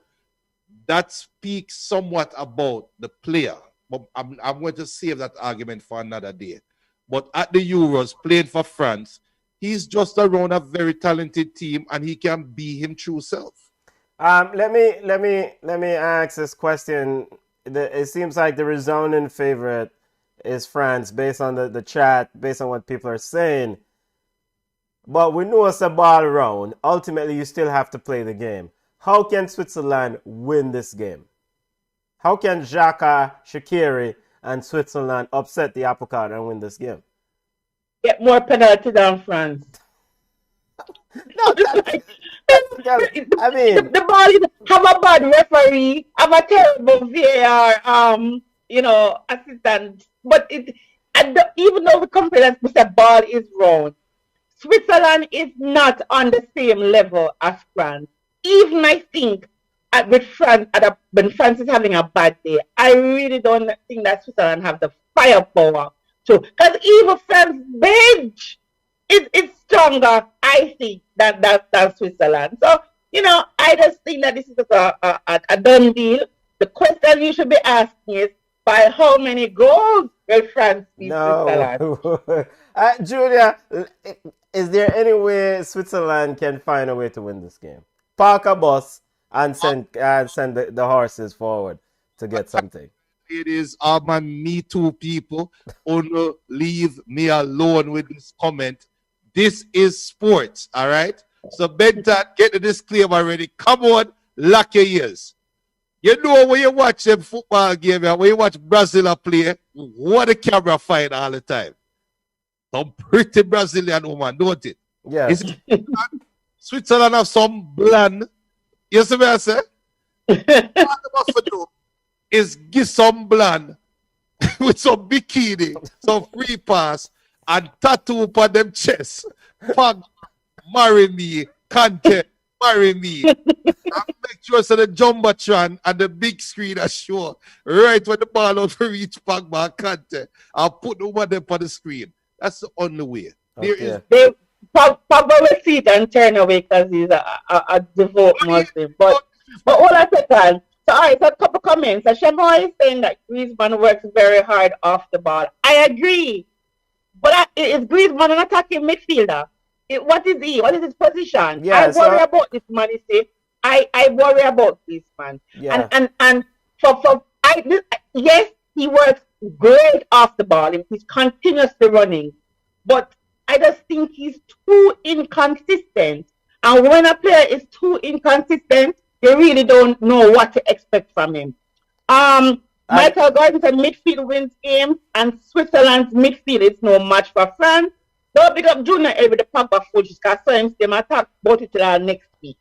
that speaks somewhat about the player. But I'm going to save that argument for another day. But at the Euros, playing for France, he's just around a very talented team, and he can be him true self. Let me ask this question. It seems like the resounding favorite is France, based on the chat, based on what people are saying. But we know it's a ball round. Ultimately, you still have to play the game. How can Switzerland win this game? How can Xhaka, Shaqiri, and Switzerland upset the apple cart and win this game? Get more penalty than France. No, I mean, the ball is have a bad referee, have a terrible VAR, assistant. But even though we compare that the ball is round, Switzerland is not on the same level as France. Even I think with France, when France is having a bad day, I really don't think that Switzerland have the firepower to. Because even France bench is stronger, I think, than Switzerland. So, I just think that this is a done deal. The question you should be asking is, by how many goals will France beat Switzerland? Julia, is there any way Switzerland can find a way to win this game? Park a bus and send the horses forward to get something. It is all my Me Too people who leave me alone with this comment. This is sports, all right? So, Benton, get the disclaimer ready. Come on, lock your ears. You know when you watch a football game, when you watch Brazil play, what the camera find all the time? Some pretty Brazilian woman, don't it? Yes. Switzerland have some bland. You see what I say? What they must do is give some bland with some bikini, some free pass, and tattoo upon them chest. Pag, marry me, content, marry me. And make sure so the jumbotron and the big screen are show right when the ball out for reach Pagba content. I'll put the one on the screen. That's the only way. Okay. Papa will see it and turn away because he's a devout Muslim. But hold on a second. So, all right, so a couple comments. Shemo is saying that Griezmann works very hard off the ball. I agree. But is Griezmann an attacking midfielder? What is he? What is his position? Yeah, I worry about this man, you see. I worry about Griezmann. Yeah. And yes, he works great off the ball. He's continuously running. But I just think he's too inconsistent. And when a player is too inconsistent, they really don't know what to expect from him. Michael Gordon said midfield wins games, and Switzerland's midfield is no match for France. Don't pick up Junior with the Pogba foot, because sometimes they might talk about it next week.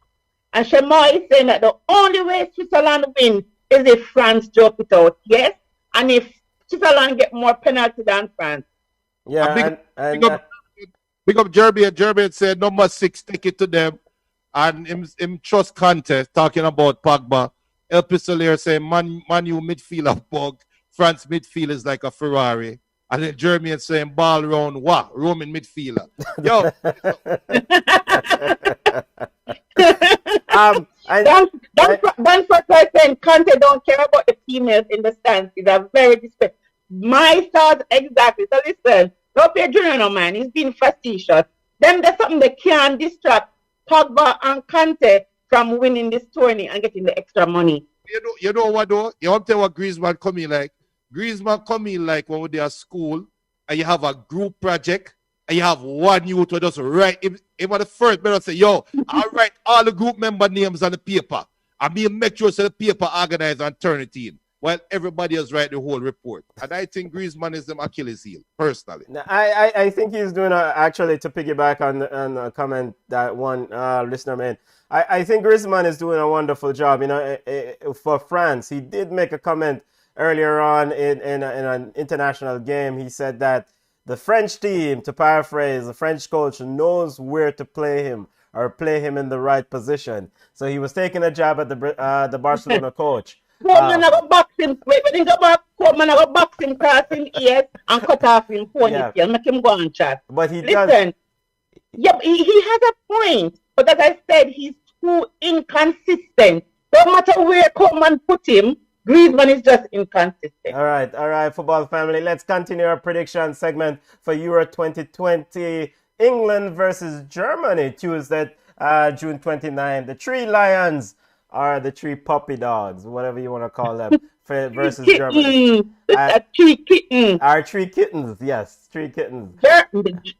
And Shema is saying that the only way Switzerland wins is if France joke it out, yes? And if Switzerland get more penalty than France. Yeah, Big up Jeremy. Jeremy said number 6, take it to them. And him trust contest talking about Pogba. El Pistolier saying Man U midfielder bug. France midfield is like a Ferrari. And then Jeremy is saying ball round what? Roman midfielder. Yo. Dan Fletcher saying Conte don't care about the females in the stands. He's a very disrespectful. My thoughts exactly. So listen, don't pay Junior no man. He's being facetious. Then there's something that can distract Pogba and Conte from winning this tourney and getting the extra money. You know what though? You want to tell what Griezmann come in like? Griezmann come in like when they're at school and you have a group project and you have one youth who just write. If the first better say, yo, I'll write all the group member names on the paper. And me make sure so the paper organized and turn it in. While everybody else write the whole report. And I think Griezmann is the Achilles heel, personally. I think he's doing, actually, to piggyback on a comment that one listener made, I think Griezmann is doing a wonderful job. You know, for France, he did make a comment earlier on in an international game. He said that the French team, to paraphrase, the French coach knows where to play him or play him in the right position. So he was taking a jab at the Barcelona coach. Coleman go box him. When he go back, Coleman go box him, cross him ears, and cut off him ponytail, make him go and chat. But he listen. Yeah, he has a point. But as I said, he's too inconsistent. No matter where Coleman put him, Griezmann is just inconsistent. All right, football family. Let's continue our prediction segment for Euro 2020. England versus Germany, Tuesday, June 29. The Three Lions are the three puppy dogs, whatever you want to call them, versus Germany. Three kittens. Our three kittens, yes, three kittens.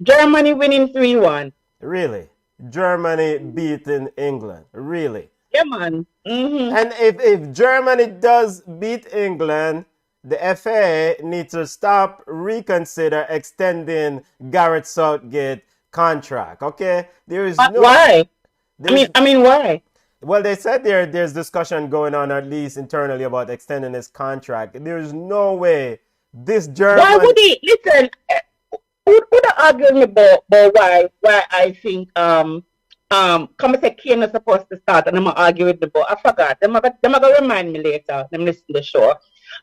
Germany winning 3-1. Really? Germany beating England? Really? Yeah, man. Mm-hmm. And if Germany does beat England, the FA needs to reconsider extending Gareth Southgate's contract. Okay? There is no. Why? I mean, why? Well, they said there's discussion going on, at least internally, about extending his contract. There's no way this German. Why would he? Listen, who argue me about why I think come and say Kane is supposed to start, and I'm gonna argue with the ball. I forgot. Them gonna remind me later. Them listen to the show.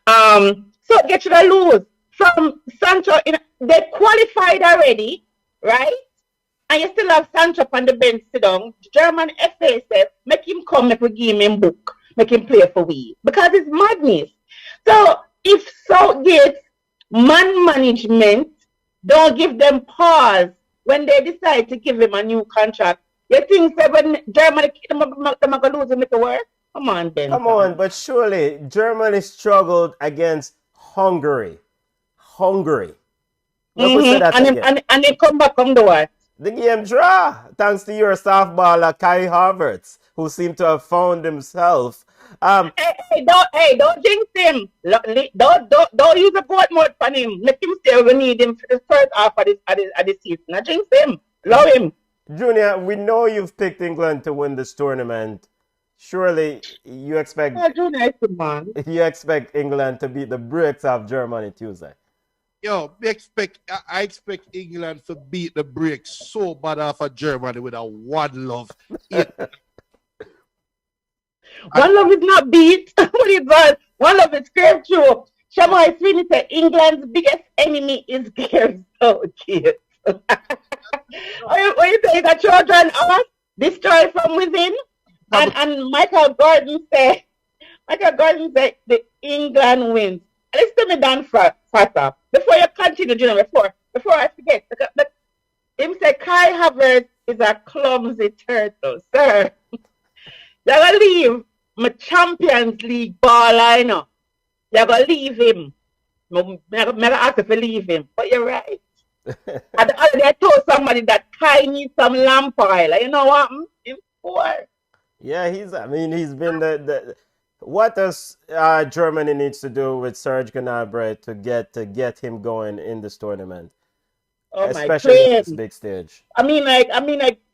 So get you to lose from Sancho. They qualified already, right? And you still have Sancho on the bench sit down. German FA says, make him come, make we give him book, make him play for we. Because it's madness. So if Southgate management don't give them pause when they decide to give him a new contract, you think that when Germany them gonna lose him to work? Come on, Ben. Come on, but surely Germany struggled against Hungary. Mm-hmm. And they come back from the what? The game draw, thanks to your softballer Kai Havertz, who seemed to have found himself. Don't jinx him. Don't use a goat mode for him. Make him stay. We need him for the first half of this season. Not jinx him. Love him. Junior, we know you've picked England to win this tournament. Surely you expect Junior is good, man. you expect England to beat the bricks of Germany Tuesday. Yo, I expect England to beat the brakes so bad off of Germany with a one love. One love is not beat. What is that? One love is scream through. Shamoy Sweeney said England's biggest enemy is games. Oh, kids. What you say that children are destroyed from within? And Michael Gordon said the England wins. Listen to me, Dan Fraser. Before you continue, Junior, before I forget, him say Kai Havertz is a clumsy turtle, sir. You're gonna leave my Champions League baller, you know. You're gonna leave him. I'm gonna ask if you leave him, but you're right. And the other day I told somebody that Kai needs some lamp oil. You know what? He's poor. Yeah, he's been the what does Germany needs to do with Serge Gnabry to get him going in this tournament, Oh especially my at God. this big stage? I mean,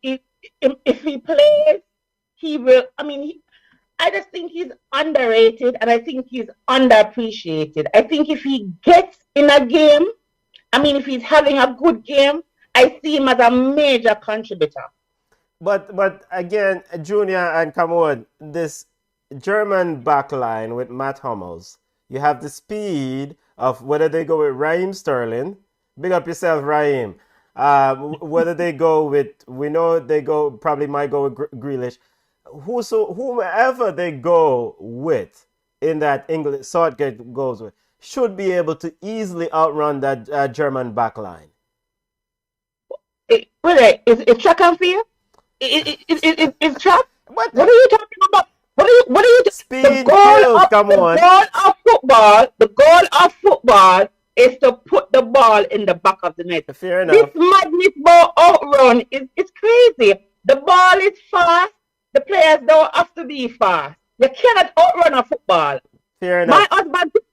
if he plays, he will. I just think he's underrated, and I think he's underappreciated. I think if he gets in a game, if he's having a good game, I see him as a major contributor. But again, Junior and Cameron, this German backline with Matt Hummels, you have the speed of whether they go with Raheem Sterling, big up yourself, Raheem. Whether they go with, we know they might go with Grealish. Whomever they go with in that English Southgate goes with should be able to easily outrun that German backline. Is track and field? Is track? What are you talking about? What are you? Speed kills. Come on. The goal of football is to put the ball in the back of the net. Fair enough. This madness ball outrun is crazy. The ball is fast. The players don't have to be fast. You cannot outrun a football. Fair enough.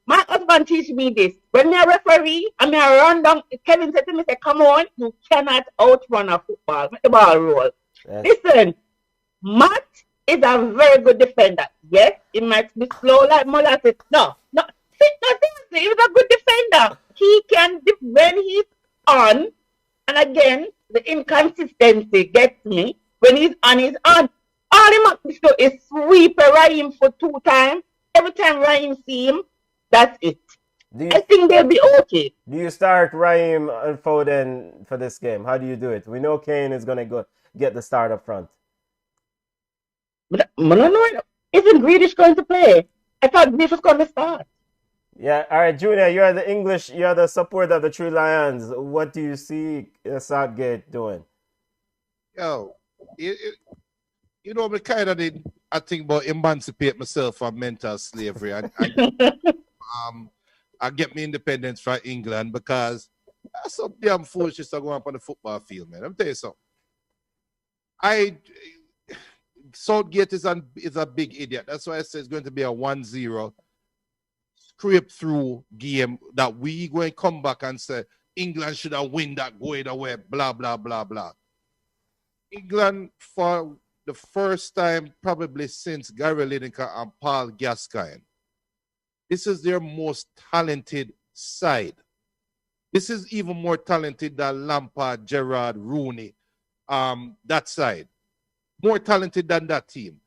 My husband teach me this. When me a referee and me a run down, Kevin said to me, say, come on, you cannot outrun a football. Make the ball roll. Yes. Listen, Matt is a very good defender. Yes, he might be slow like molasses. No, seriously, he's a good defender. He can, when he's on, and again, the inconsistency gets me. When he's on, he's on. All he must do is sweep Raheem for 2 times. Every time Raheem see him, that's it. I think they'll be okay. Do you start Raheem and Foden for this game? How do you do it? We know Kane is going to go get the start up front. But no, isn't Grealish going to play? I thought Grealish was going to start. Yeah, all right, Junior, you're the supporter of the Three Lions. What do you see Southgate doing? Yo, me kind of did I think about emancipate myself from mental slavery and I get me independence from England because that's some damn foolishness to go up on the football field, man. Let me tell you something. Southgate is a big idiot. That's why I say it's going to be a 1-0 scrape through game that we going to come back and say England should have win that going away, blah, blah, blah, blah. England, for the first time probably since Gary Lineker and Paul Gascoigne, this is their most talented side. This is even more talented than Lampard, Gerrard, Rooney, that side. More talented than that team.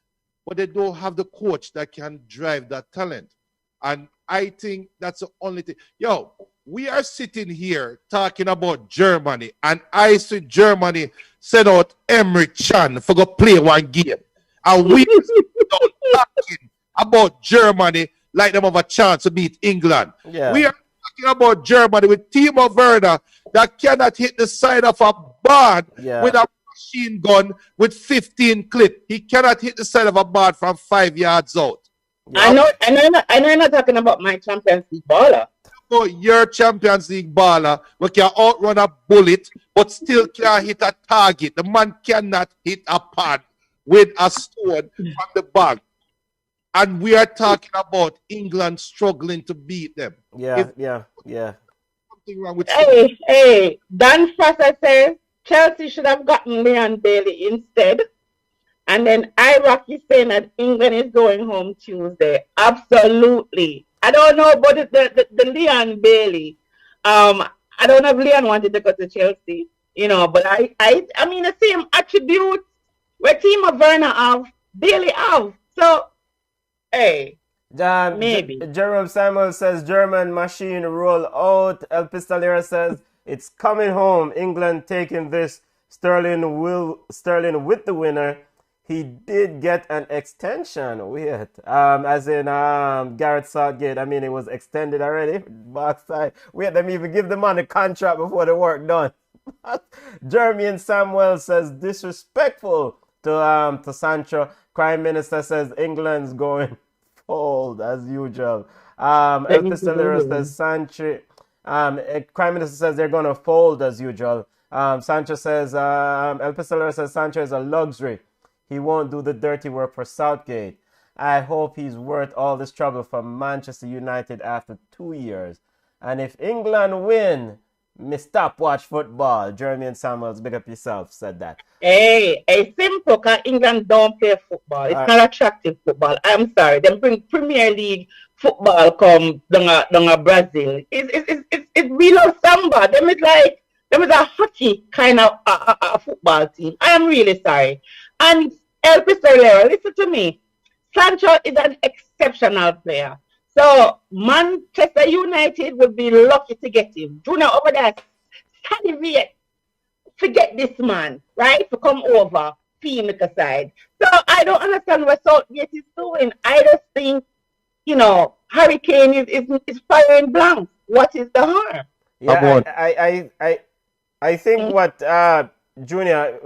But they don't have the coach that can drive that talent. And I think that's the only thing. Yo, we are sitting here talking about Germany, and I see Germany send out Emre Can for go play one game. And we are talking about Germany like them have a chance to beat England. Yeah. We are talking about Germany with Timo Werner that cannot hit the side of a barn with a machine gun with 15 clip. He cannot hit the side of a barn from 5 yards out. Yeah. I know you're not talking about my Champions League baller. know you're Champions League baller, we can outrun a bullet, but still can't hit a target. The man cannot hit a pad with a stone from the bag. And we are talking about England struggling to beat them. Yeah. Something wrong with Hey, Dan Foster says Chelsea should have gotten Leon Bailey instead. And then Iraq is saying that England is going home Tuesday. Absolutely. I don't know about the Leon Bailey. I don't know if Leon wanted to go to Chelsea, but I mean the same attributes where Timo Werner have, Bailey have. So, hey, maybe. Jerome Samuel says German machine roll out. El Pistolero says it's coming home. England taking this. Sterling with the winner. He did get an extension. Weird. As in Gareth Southgate. I mean, it was extended already. Backside. Wait, them even give the man a contract before the work done. Jeremy and Samuel says disrespectful to Sancho. Prime Minister says England's going fold as usual. El Pistolero says Sancho. Prime Minister says they're going to fold as usual. Sancho says El Pistolero says Sancho is a luxury. He won't do the dirty work for Southgate. I hope he's worth all this trouble for Manchester United after 2 years. And if England win, me stop watch football. Jeremy and Samuels, big up yourself, said that. Hey, simple, because England don't play football. It's not attractive football. I'm sorry. Them bring Premier League football come down Brazil. It's we love samba. Them is a hockey kind of a football team. I am really sorry. And El Pistolero, listen to me. Sancho is an exceptional player. So Manchester United would be lucky to get him. Junior over there, salivate. Forget this man, right? To come over, Phoenix aside. So I don't understand what Southgate is doing. I just think, Hurricane is firing blanks. What is the harm? Yeah, I think what Junior,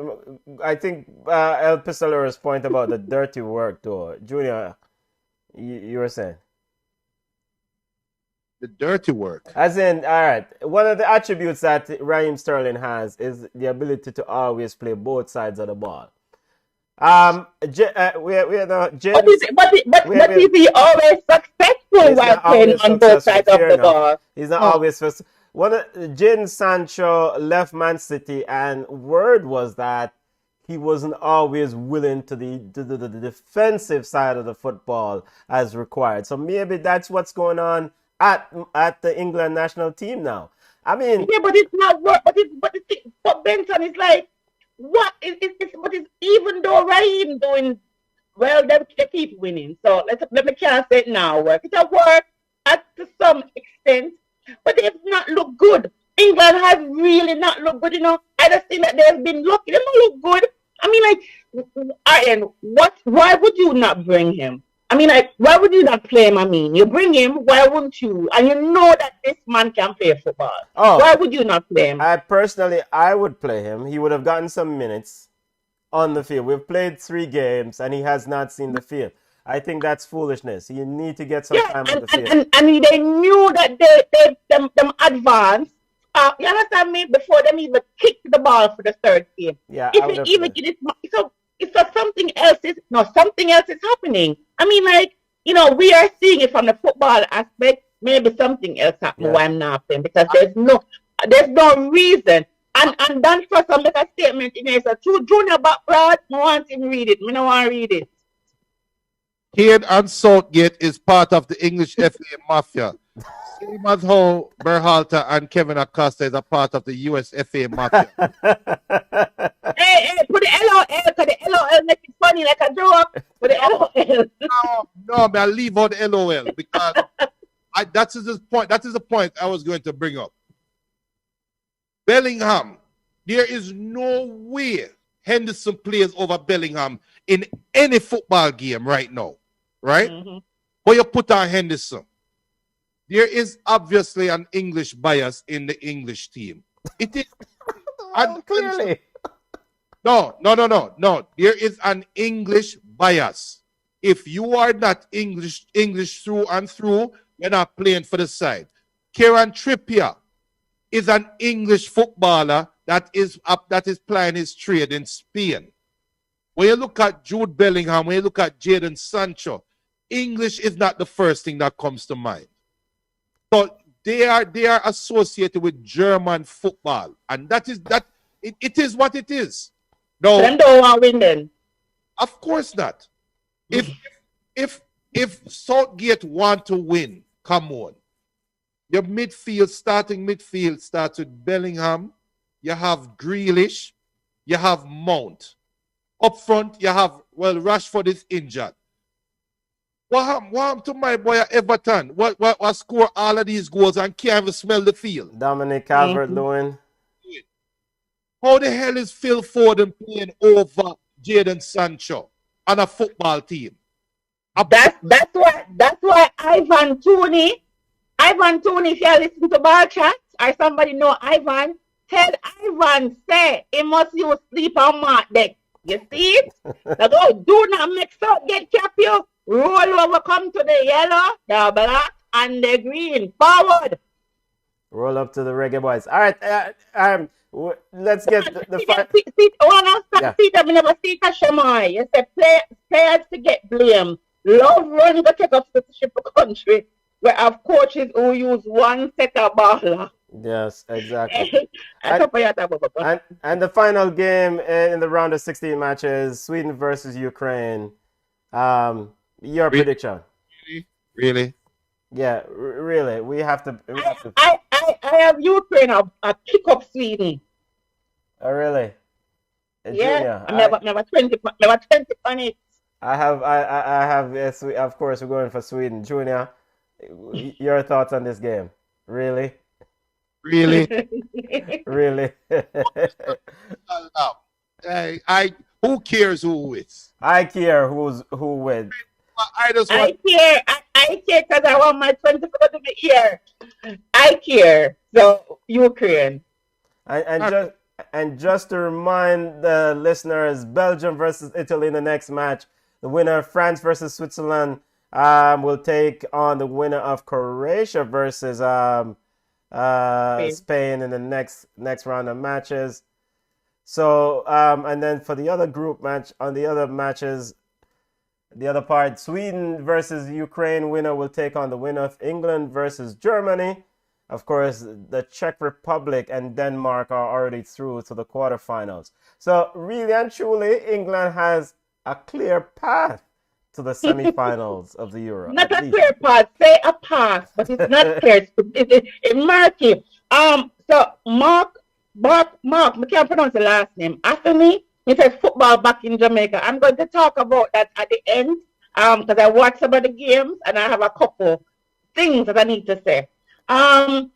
I think El Pistolero's point about the dirty work, though. Junior, you were saying? the dirty work. As in, all right, one of the attributes that Raheem Sterling has is the ability to always play both sides of the ball. But is he always successful while playing on both sides of the ball? He's not always first. Jadon Sancho left Man City, and word was that he wasn't always willing to the defensive side of the football as required. So maybe that's what's going on at the England national team now. I mean, yeah, but it's not work. But Benson is like, what is but it's even though Raheem doing well, they keep winning. So let me can't say it now work. It's a work to some extent, but they've not looked good. England has really not looked good, I just think that they've been lucky. They don't look good. I mean, like, Ian, why would you not bring him? I mean, like, why would you not play him? I mean, you bring him, why wouldn't you? And you know that this man can play football. Oh, why would you not play him? I would play him. He would have gotten some minutes on the field. We've played 3 games, and he has not seen the field. I think that's foolishness. You need to get some time on the field. And they knew that them advanced. You understand me? Before them even kick the ball for the third game. Yeah, something else is happening. I mean, like, we are seeing it from the football aspect. Maybe something else happened why I'm not playing, because there's no reason. And then for some little statement in there, two junior background, I want him read it. I don't want to read it. Kane and Southgate is part of the English FA mafia. Same as how Berhalter and Kevin Acosta is a part of the US FA mafia. Hey, put the LOL, because the LOL make it funny like a joke. Put the LOL. No, man, leave out the LOL, because that is the point I was going to bring up. Bellingham, there is no way Henderson plays over Bellingham in any football game right now, right? Mm-hmm. But you put on Henderson. There is obviously an English bias in the English team. It is. Clearly. No. There is an English bias. If you are not English through and through, you're not playing for the side. Kieran Trippier is an English footballer that is playing his trade in Spain. When you look at Jude Bellingham, when you look at Jadon Sancho, English is not the first thing that comes to mind. So they are associated with German football, and it is what it is. No, Them don't want to win then. of course not. If Southgate want to win, come on. Your starting midfield starts with Bellingham. You have Grealish. You have Mount. Up front, you have, Rashford is injured. What happened to my boy at Everton? What score all of these goals and can't even smell the field? Dominic Calvert-Lewin. How the hell is Phil Foden playing over Jadon Sancho on a football team? That's why Ivan Tooney, if you listen to Ballchat or somebody know Ivan, tell Ivan say he must use sleep on mat deck. You see it? Now go, do not mix up, get cap you, roll over, come to the yellow, the black, and the green. Forward. Roll up to the Reggaeboyz. All right, let's get the I never see Kashamai. You say players to get blamed. Love run go take up citizenship for country where have coaches who use one set of baller. Yes, exactly. And the final game in the round of 16 matches, Sweden versus Ukraine. Your prediction? Really? Yeah, really. We have to. I have Ukraine a kick up Sweden. Oh, really? Yeah, Junior, never 20 on it. I have. Yes, of course, we're going for Sweden. Junior, your thoughts on this game? Really? Really? Really? Who cares who wins? I care who wins. I care because I want my 24 to be here. I care. So Ukraine. And just to remind the listeners, Belgium versus Italy in the next match. The winner of France versus Switzerland will take on the winner of Croatia versus Spain in the next round of matches. So and then for the other group match, on the other matches, the other part, Sweden versus Ukraine winner will take on the winner of England versus Germany. Of course, the Czech Republic and Denmark are already through to the quarterfinals. So really and truly, England has a clear path to the semifinals of the Euro. Not a clear path, say a path, but it's not clear. It's murky. So Mark, I can't pronounce the last name. After me, he says football back in Jamaica. I'm going to talk about that at the end, because I watched some of the games and I have a couple things that I need to say. Shamo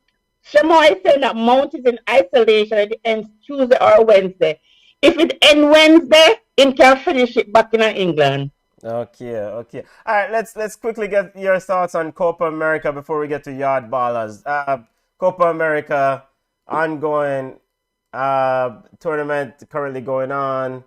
is saying that Mount is in isolation and it ends Tuesday or Wednesday. If it ends Wednesday, he can finish it back in England. Okay. All right, let's quickly get your thoughts on Copa America before we get to Yard Ballers. Copa America, ongoing tournament currently going on.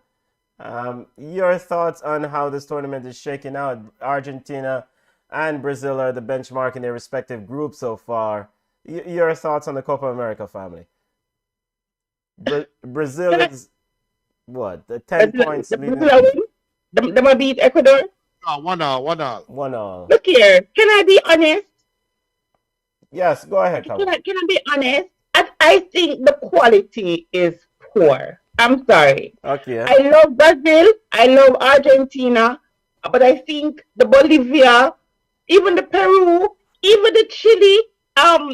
Your thoughts on how this tournament is shaking out? Argentina and Brazil are the benchmark in their respective groups so far. Your thoughts on the Copa America family? Brazil is what? The 10 points leading. They will beat Ecuador? One all. Look here, can I be honest? Yes, go ahead. Can I be honest? I think the quality is poor. I'm sorry. Okay. I love Brazil. I love Argentina. But I think the Bolivia, even the Peru, even the Chile,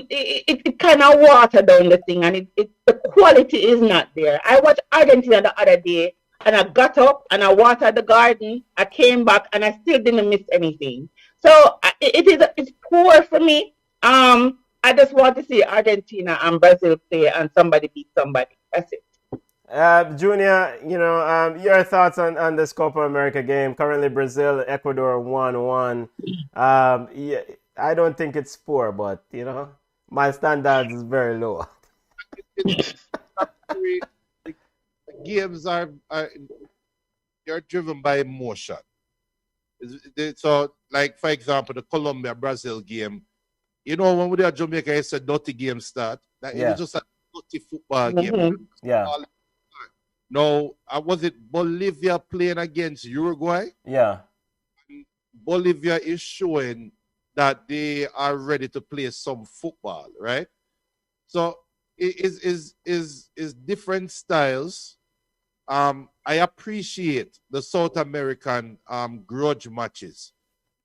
it kind of watered down the thing, and the quality is not there. I watched Argentina the other day, and I got up and I watered the garden. I came back and I still didn't miss anything. So it's poor for me. I just want to see Argentina and Brazil play and somebody beat somebody. That's it. Junior, your thoughts on this Copa America game. Currently, Brazil, Ecuador 1-1. Yeah, I don't think it's poor, but my standards is very low. The games are you're driven by emotion. So, like for example, the Colombia-Brazil game, you know, when we were at Jamaica, it's a dirty game start. That it was just a dirty football game. Mhm. Yeah. No, was it Bolivia playing against Uruguay? Yeah. Bolivia is showing that they are ready to play some football, right? So it is different styles. I appreciate the South American grudge matches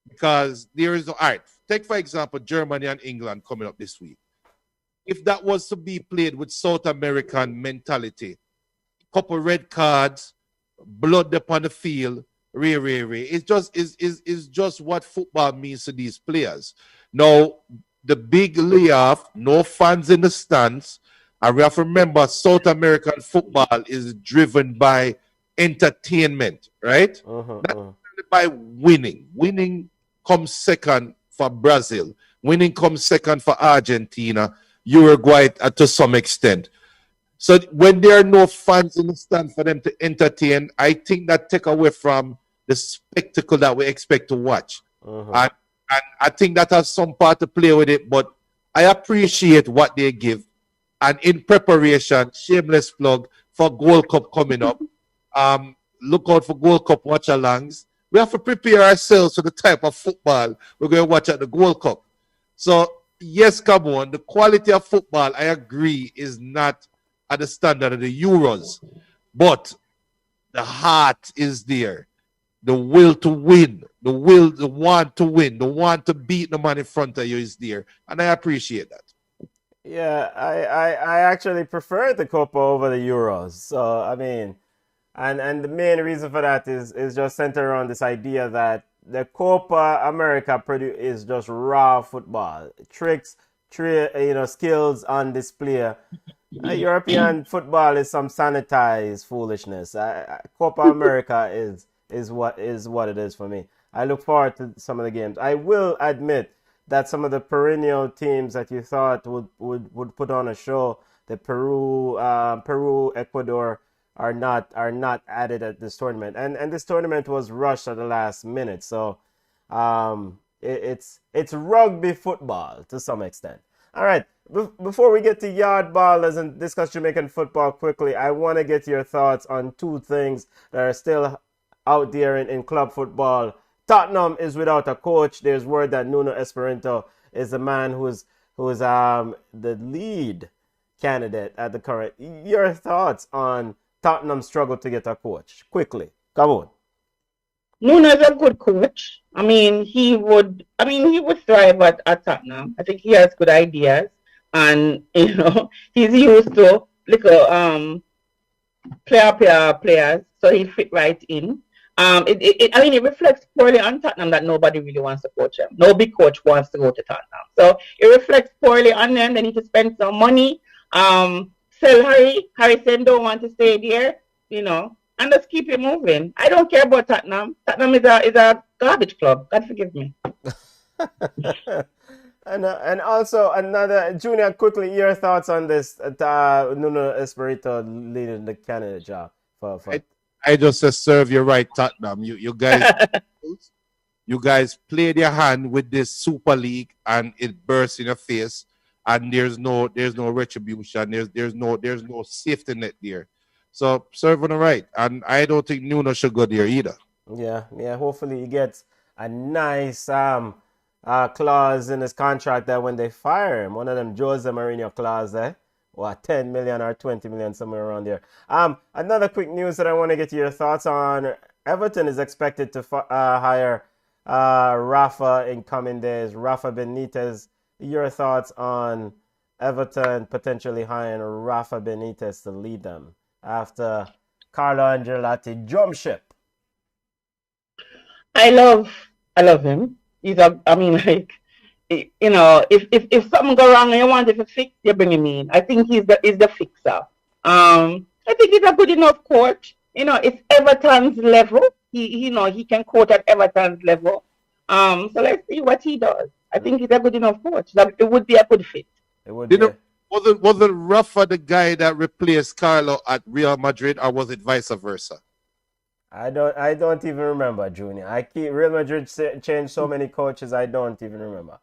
because there is all right. Take for example Germany and England coming up this week. If that was to be played with South American mentality, couple red cards, blood upon the field, ray. It's just what football means to these players. Now, the big layoff, no fans in the stands. And we have to remember South American football is driven by entertainment, right? Not by winning. Winning comes second for Brazil. Winning comes second for Argentina, Uruguay to some extent. So when there are no fans in the stand for them to entertain, I think that take away from the spectacle that we expect to watch. And I think that has some part to play with it, but I appreciate what they give. And in preparation, shameless plug for Gold Cup coming up. Look out for Gold Cup watch-alongs. We have to prepare ourselves for the type of football we're going to watch at the Gold Cup. So, yes, come on. The quality of football, I agree, is not at the standard of the Euros. But the heart is there. The will to win. The want to win. The want to beat the man in front of you is there. And I appreciate that. Yeah, I actually prefer the Copa over the Euros. So I mean, and the main reason for that is just centered around this idea that the Copa America is just raw football, tricks, skills on display. European football is some sanitized foolishness. Copa America is what it is for me. I look forward to some of the games. I will admit that some of the perennial teams that you thought would put on a show, the Peru, Ecuador, are not added at this tournament, and this tournament was rushed at the last minute. So, it's rugby football to some extent. All right. Before we get to yard ballers and discuss Jamaican football quickly, I want to get your thoughts on two things that are still out there in club football. Tottenham is without a coach. There's word that Nuno Espirito is the man who's the lead candidate at the current. Your thoughts on Tottenham's struggle to get a coach? Quickly, come on. Nuno is a good coach. I mean, he would thrive at Tottenham. I think he has good ideas, and he's used to little players, so he fit right in. It reflects poorly on Tottenham that nobody really wants to coach him. No big coach wants to go to Tottenham. So it reflects poorly on them. They need to spend some money. Sell Harry. Harry said don't want to stay there, and just keep it moving. I don't care about Tottenham. Tottenham is a garbage club. God forgive me. And also another, Junior, quickly, your thoughts on this Nuno Espirito leading the candidate job for I just serve you right, Tottenham. You guys played your hand with this Super League and it bursts in your face, and there's no retribution. There's no safety net there. So serve on the right, and I don't think Nuno should go there either. Yeah. Hopefully he gets a nice clause in his contract that when they fire him, one of them Jose Mourinho clause there. What, 10 million or 20 million, somewhere around there. Another quick news that I want to get your thoughts on. Everton is expected to hire Rafa in coming days. Rafa Benitez. Your thoughts on Everton potentially hiring Rafa Benitez to lead them after Carlo Ancelotti jump ship? I love him. If something go wrong and you want it to fix, you bring him in. I think he's the fixer. I think he's a good enough coach. It's Everton's level. He can coach at Everton's level. So let's see what he does. I think he's a good enough coach. It would be a good fit. It would be. Wasn't Rafa the guy that replaced Carlo at Real Madrid, or was it vice versa? I don't even remember, Junior. Real Madrid changed so many coaches, I don't even remember.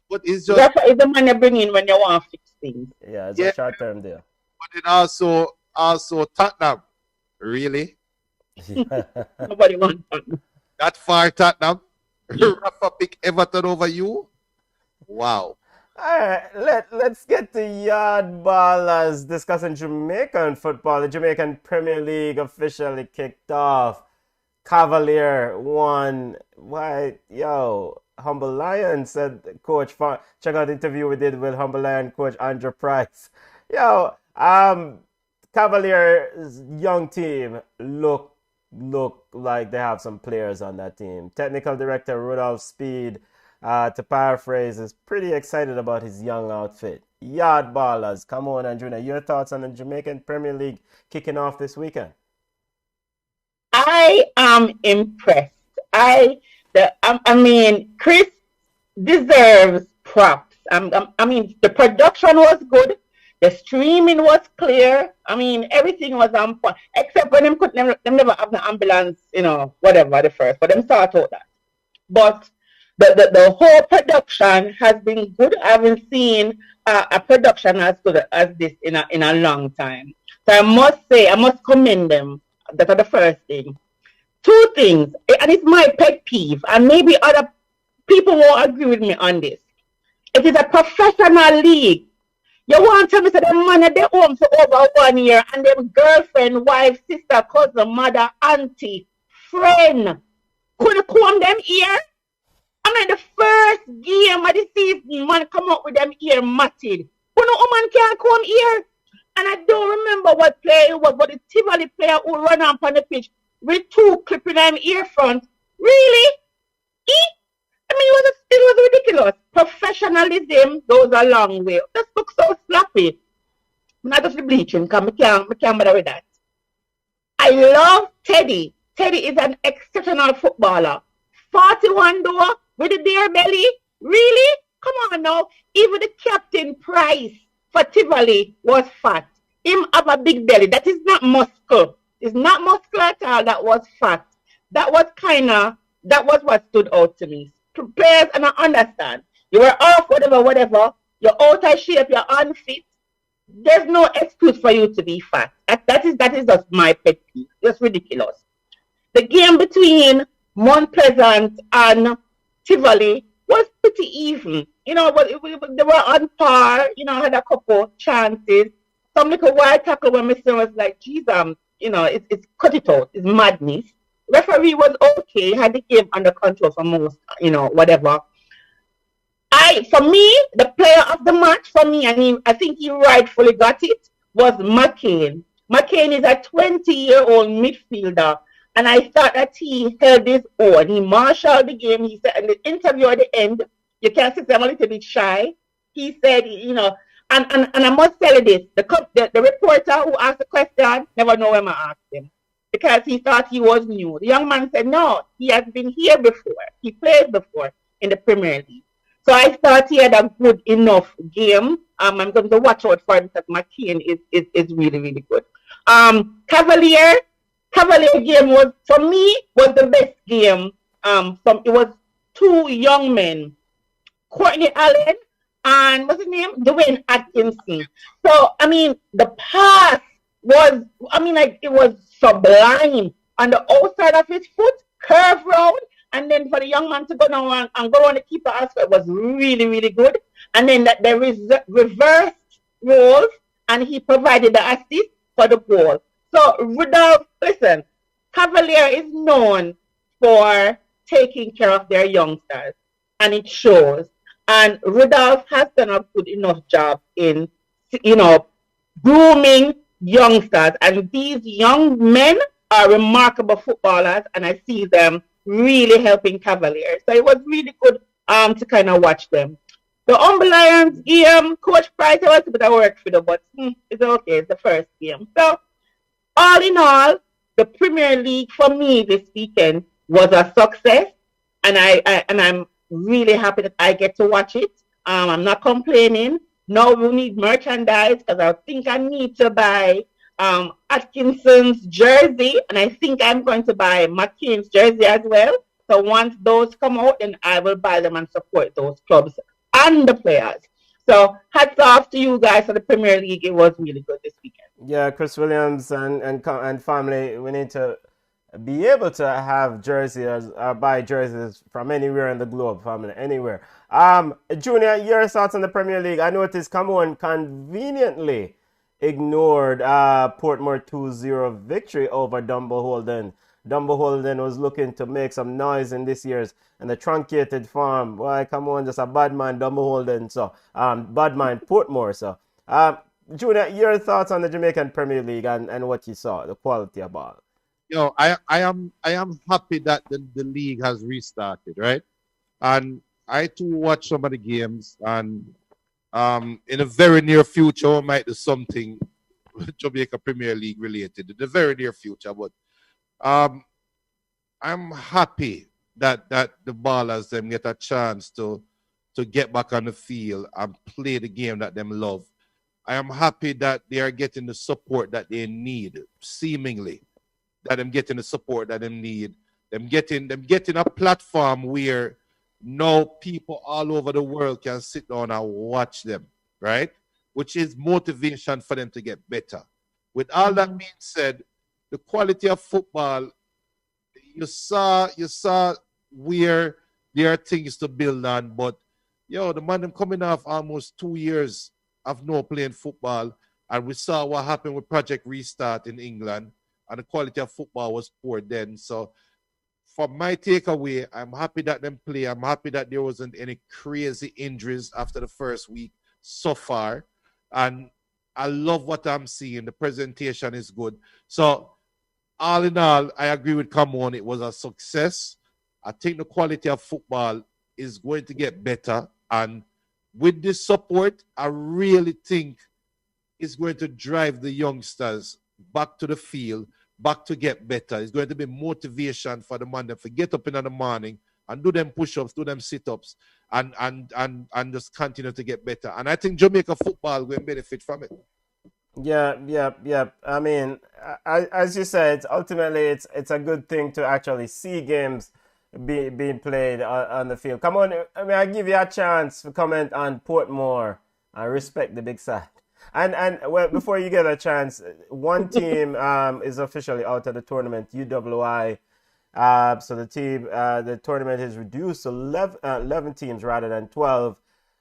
But it's just That's what is the money you bring in when you want to fix things. Yeah, it's Yeah. a short term deal. but then also Tottenham. Really? Nobody wants that. That far Tottenham? Rafa pick Everton over you? Wow. All right, let's get to yard ballers discussing Jamaican football. The Jamaican Premier League officially kicked off. Cavalier won. Why, yo, Humble Lion said, Coach, check out the interview we did with Humble Lion coach Andrew Price. Yo, Cavalier's young team look like they have some players on that team. Technical director Rudolph Speed, to paraphrase, is pretty excited about his young outfit. Yard ballers, come on, Andrina. Your thoughts on the Jamaican Premier League kicking off this weekend? I am impressed. I mean, Chris deserves props. I mean, the production was good. The streaming was clear. I mean, everything was on point, except when them never have the ambulance, whatever, the first, but them sort out that. But the whole production has been good. I haven't seen a production as good as this in a long time. So I must commend them. That's the first thing. Two things, and it's my pet peeve, and maybe other people won't agree with me on this. It is a professional league. You want to tell me that the man at their home for over 1 year, and their girlfriend, wife, sister, cousin, mother, auntie, friend could comb them ear? I mean, the first game of the season, man come up with them ear matted. But no woman can't comb ear. And I don't remember what player it was, but the Tivoli player who ran up on the pitch with two clipping them ear front. Really? I mean, it was ridiculous. Professionalism goes a long way. This looks so sloppy. Not just the bleaching, because I can't bother with that. I love Teddy. Teddy is an exceptional footballer. 41 door with a beer belly. Really? Come on now. Even the captain Price for Tivoli was fat. Him have a big belly. That is not muscle. It's not muscle at all. That was fat. That was what stood out to me. Players, and I understand. You were off, whatever. You're out of shape, you're unfit. There's no excuse for you to be fat. That is just my pet peeve. It's ridiculous. The game between Mount Pleasant and Tivoli was pretty even. But they were on par. Had a couple chances. Some little wide tackle when Mr. was like, geez, it's cut it out. It's madness. Referee was okay, had the game under control for most, whatever. For me, the player of the match for me, and I think he rightfully got it, was McCain. McCain is a 20-year-old midfielder, and I thought that he held his own. He marshaled the game. He said in the interview at the end, you can see I'm a little bit shy. He said, and I must tell you this, the reporter who asked the question never know when I asked him, because he thought he was new. The young man said, no, he has been here before. He played before in the Premier League. So I thought he had a good enough game. I'm going to watch out for him because McKean is really, really good. Cavalier game was the best game. It was two young men, Courtney Allen and what's his name? Dwayne Atkinson. So, I mean, the pass was, it was sublime. On the outside of his foot, curve round, and then for the young man to go down and go on the keeper aspect was really, really good. And then that there is reversed roles, and he provided the assist for the goal. So Rudolph, listen, Cavalier is known for taking care of their youngsters, and it shows. And Rudolph has done a good enough job in, grooming youngsters. And these young men are remarkable footballers, and I see them really helping Cavaliers. So it was really good to kind of watch them. The Humble Lions game, Coach Price, I was a bit of work for them, but it's okay. It's the first game. So all in all, the Premier League for me this weekend was a success, and I'm really happy that I get to watch it. I'm not complaining. No, we need merchandise because I think I need to buy Atkinson's jersey, and I think I'm going to buy McCain's jersey as well. So once those come out, then I will buy them and support those clubs and the players. So hats off to you guys for the Premier League. It was really good this weekend. Yeah, Chris Williams and family, we need to be able to have jerseys or buy jerseys from anywhere in the globe, family, anywhere. Junior, your thoughts on the Premier League? I noticed Cameroon conveniently ignored Portmore 2-0 victory over Dumbo Holden. Dumbo Holden was looking to make some noise in this year's and the truncated form. Why, come on, just a bad man, Dumbo Holden. So, bad man, Portmore. So, Junior, your thoughts on the Jamaican Premier League and what you saw, the quality of ball? I am happy that the league has restarted, right? And I too watch some of the games, and in the very near future, I might do something Jamaica Premier League related in the very near future. But I'm happy that the ballers them get a chance to get back on the field and play the game that them love. I am happy that they are getting the support that they need, seemingly. That them getting the support that they need. Them getting a platform where now people all over the world can sit down and watch them, right? Which is motivation for them to get better. With all that being said, the quality of football, you saw where there are things to build on, but the man them coming off almost 2 years of no playing football, and we saw what happened with Project Restart in England, and the quality of football was poor then. So from my takeaway, I'm happy that them play. I'm happy that there wasn't any crazy injuries after the first week so far. And I love what I'm seeing. The presentation is good. So all in all, I agree with Cameroon. It was a success. I think the quality of football is going to get better. And with this support, I really think it's going to drive the youngsters back to the field, back to get better. It's going to be motivation for the man to get up in the morning and do them push-ups, do them sit-ups, and just continue to get better. And I think Jamaica football will benefit from it. Yeah. I mean, as you said, ultimately it's a good thing to actually see games being played on the field. Come on, I mean, I give you a chance to comment on Portmore. I respect the big side. And well, before you get a chance, one team is officially out of the tournament, UWI. So the tournament is reduced to 11 teams rather than 12.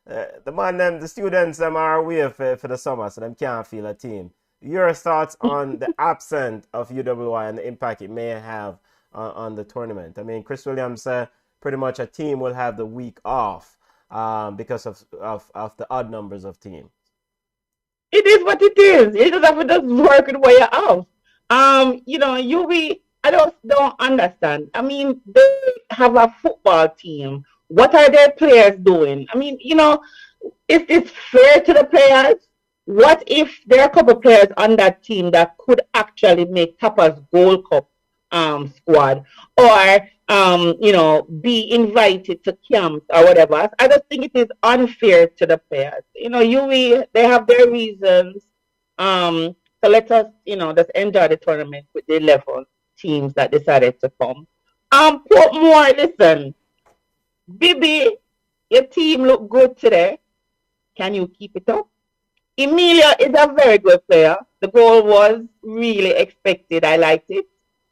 The students are away for the summer, so them can't feel a team. Your thoughts on the absence of UWI and the impact it may have on the tournament? I mean, Chris Williams said pretty much a team will have the week off because of the odd numbers of teams. It is what it is. It doesn't have to just work its way out. I don't understand. I mean, they have a football team. What are their players doing? I mean, is this fair to the players? What if there are a couple of players on that team that could actually make Tapa's Gold Cup squad, or be invited to camps or whatever? I just think it is unfair to the players. They have their reasons. So let us, just enjoy the tournament with the 11 teams that decided to come. Portmore, listen, Bibi, your team look good today. Can you keep it up? Emilia is a very good player. The goal was really expected. I liked it.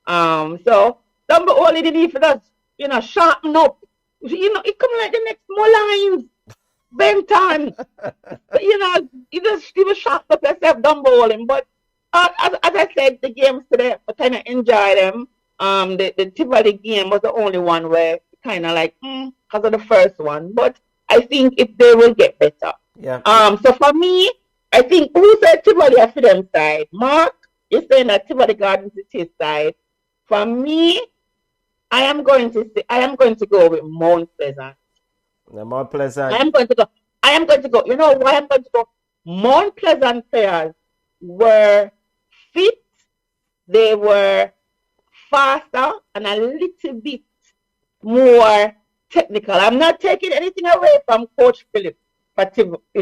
So Dumbo only the need for us, sharpen up. It come like the next Mullines, Benton. You was sharp up yourself, Dumbo Olin. But as I said, the games today, I kind of enjoy them. The Tivoli game was the only one where kind of like, because of the first one. But I think they will get better. Yeah. So for me, I think who said Tivoli are for them side? Mark, you're saying that Tivoli Gardens is his side. For me, I am going to go with Mount Pleasant. Mount Pleasant. I am going to go. You know why I'm going to go? Mount Pleasant players were fit, they were faster, and a little bit more technical. I'm not taking anything away from Coach Philip for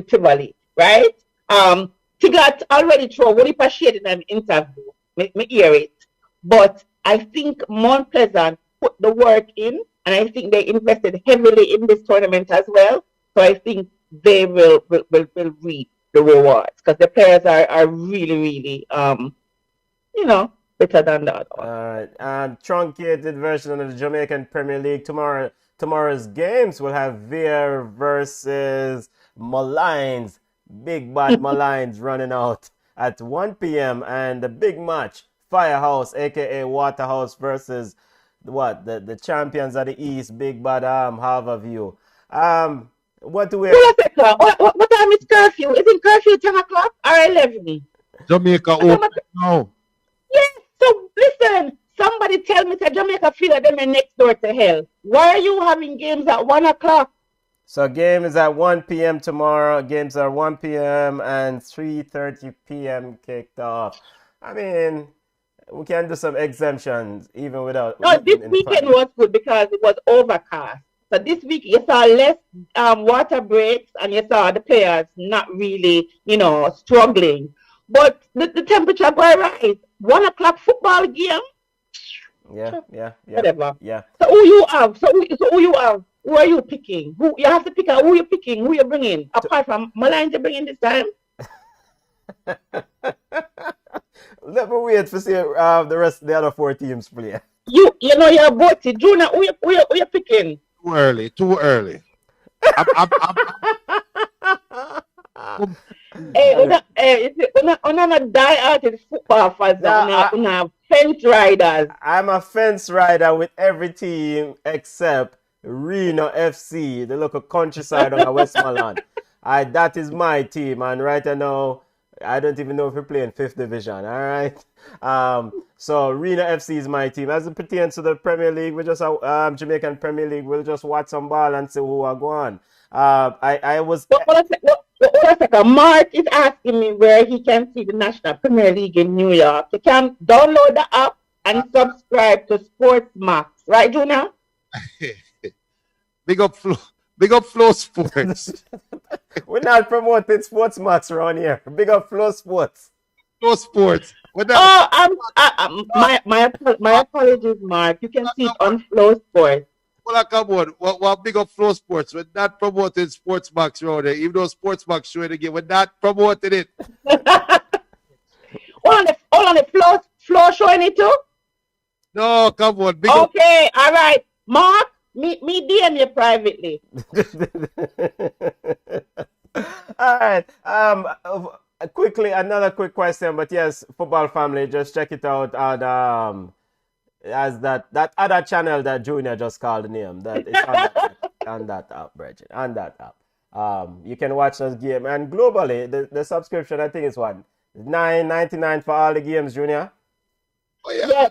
Tivoli, right? Tigat already throw what he appreciated in an interview. Me hear it. But I think Mount Pleasant put the work in, and I think they invested heavily in this tournament as well. So I think they will reap the rewards because the players are really, really, better than the other one. Truncated version of the Jamaican Premier League tomorrow. Tomorrow's games will have Veer versus Malines. Big bad Malines running out at 1 p.m. and the big match, Firehouse, aka Waterhouse versus the champions of the East, Big Bad Harborview. What do we? Hold on a second. What time is curfew? Is it curfew 10 o'clock or 11? Jamaica open now. Yes. So listen, somebody tell me that Jamaica feel like they're next door to hell. Why are you having games at 1 o'clock? So game is at 1 p.m. tomorrow. Games are 1 p.m. and 3:30 p.m. kicked off. I mean, we can do some exemptions even without. No, this weekend was good because it was overcast. So this week you saw less water breaks and you saw the players not really, struggling. But the temperature going right. 1 o'clock football game. Yeah. Whatever. Yeah. So who you have? So who you have? Who are you picking? Who you have to pick out who you're picking, who you're bringing, apart from Malines you're bringing this time? Let me wait to see the other 4 teams play. You're voted. Junior, who you picking? Too early. We're not die artist football fans. We're fence riders. I'm a fence rider with every team except Reno FC, the local countryside on Westmoreland. That is my team, and right now I don't even know if we're playing 5th division. All right. So Reno FC is my team. As it pertains to the Premier League, we just Jamaican Premier League. We'll just watch some ball and see who are going. I was. Hold a second. Mark is asking me where he can see the National Premier League in New York. You can download the app and subscribe to Sports Max, right, Junior? Big up Flow Sports. We're not promoting Sports Max around here. Big up Flow Sports. Flow Sports. My apologies, Mark. You can see it on Flow Sports. Well, come on. What big up Flow Sports? We're not promoting Sports Max around there. Even though Sports Max showing the game, we're not promoting it. Hold on the Flow showing it too? No, come on. Okay, all right. Mark, me DM you privately. All right. Quickly, another quick question, but yes, football family, just check it out on as that other channel that Junior just called the name. That it's on that app, Bridget. On that app. You can watch this game, and globally, the subscription I think is what, $9.99 for all the games, Junior. Oh, yeah.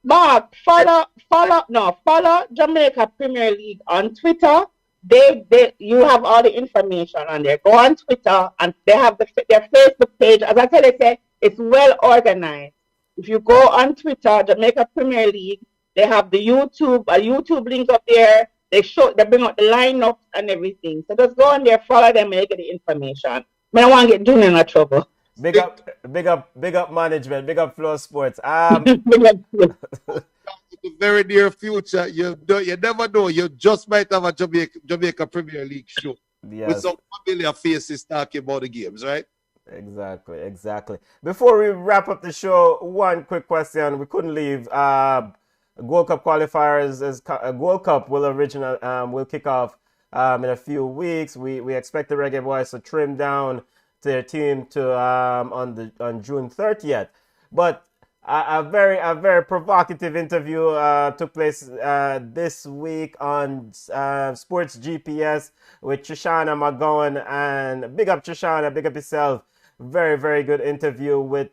Mark, follow Jamaica Premier League on Twitter. You have all the information on there. Go on Twitter and they have their Facebook page. As I tell you, it's well organized. If you go on Twitter, Jamaica Premier League, they have a YouTube link up there. They bring out the lineups and everything. So just go on there, follow them, and you get the information. I don't want to get Junior in trouble. Big up management, big up Flow Sports. In the very near future, you never know. You just might have a Jamaica Premier League show with some familiar faces talking about the games, right? Exactly. Before we wrap up the show, one quick question. We couldn't leave. Gold Cup qualifiers Gold Cup will kick off in a few weeks. We expect the Reggaeboyz to trim down their team to on June 30th. But a very provocative interview took place this week on Sports GPS with Trishana McGowan, and big up Trishana, big up yourself. Very good interview with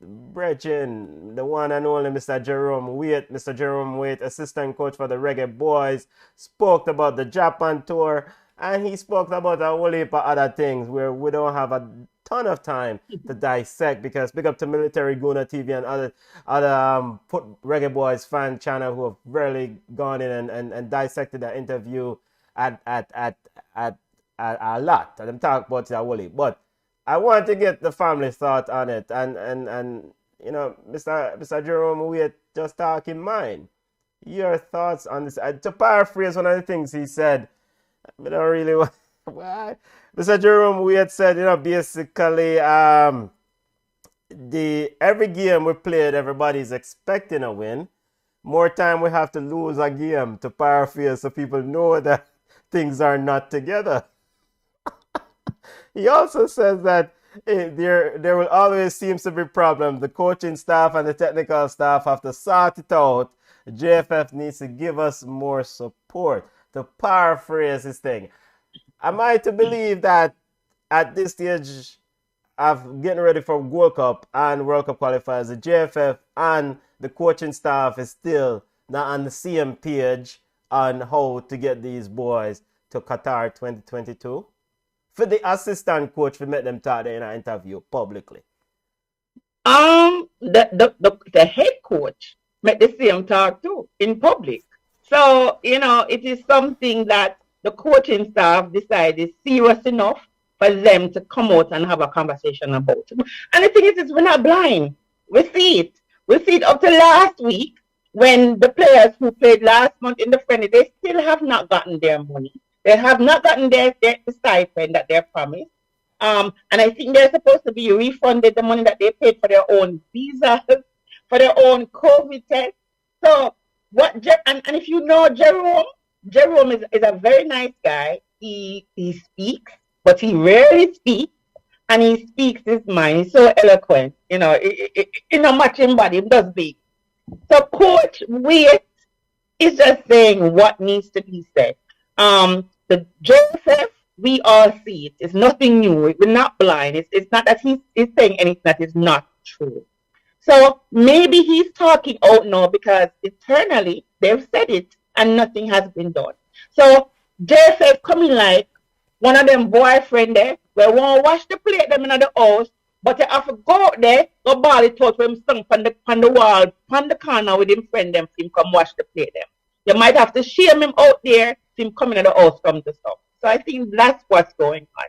Bridget, the one and only Mr. Jerome Waite. Mr. Jerome Waite, assistant coach for the Reggaeboyz, spoke about the Japan tour, and he spoke about a whole heap of other things where we don't have a ton of time to dissect, because big up to Military Guna TV and other Reggaeboyz fan channel who have really gone in and dissected that interview at a lot. And I'm talking about it a whole heap. But I want to get the family thought on it, and Mr. Jerome Waite, just talk in mind. Your thoughts on this? To paraphrase one of the things he said, I don't really want. Why? Mr. Jerome, we had said, basically, the every game we played, everybody's expecting a win. More time we have to lose a game to paraphrase so people know that things are not together. He also says that there will always seems to be problems. The coaching staff and the technical staff have to sort it out. JFF needs to give us more support. To paraphrase this thing, am I to believe that at this stage of getting ready for World Cup and World Cup qualifiers, the JFF and the coaching staff is still not on the same page on how to get these boys to Qatar 2022? For the assistant coach to make them talk in an interview publicly. The head coach make the same talk too in public. So, it is something that the coaching staff decide is serious enough for them to come out and have a conversation about. And the thing is we're not blind. We see it. We see it up to last week when the players who played last month in the friendly, they still have not gotten their money. They have not gotten their stipend that they're promised. And I think they're supposed to be refunded the money that they paid for their own visas, for their own COVID test. So and if you know Jerome is a very nice guy. He speaks, but he rarely speaks, and he speaks his mind. He's so eloquent. Matching body, he does big. So Coach Wade is just saying what needs to be said. The Joseph, we all see it. It's nothing new. We're not blind. It's not that he's saying anything that is not true. So maybe he's talking out now because internally they've said it and nothing has been done. So Joseph coming like one of them boyfriend there, we won't wash the plate them in the house, but you have to go out there, go ball it out with him stung on the wall, on the corner with him friend them, him come wash the plate them. You might have to shame him out there, him coming in the house from the stuff. So I think that's what's going on.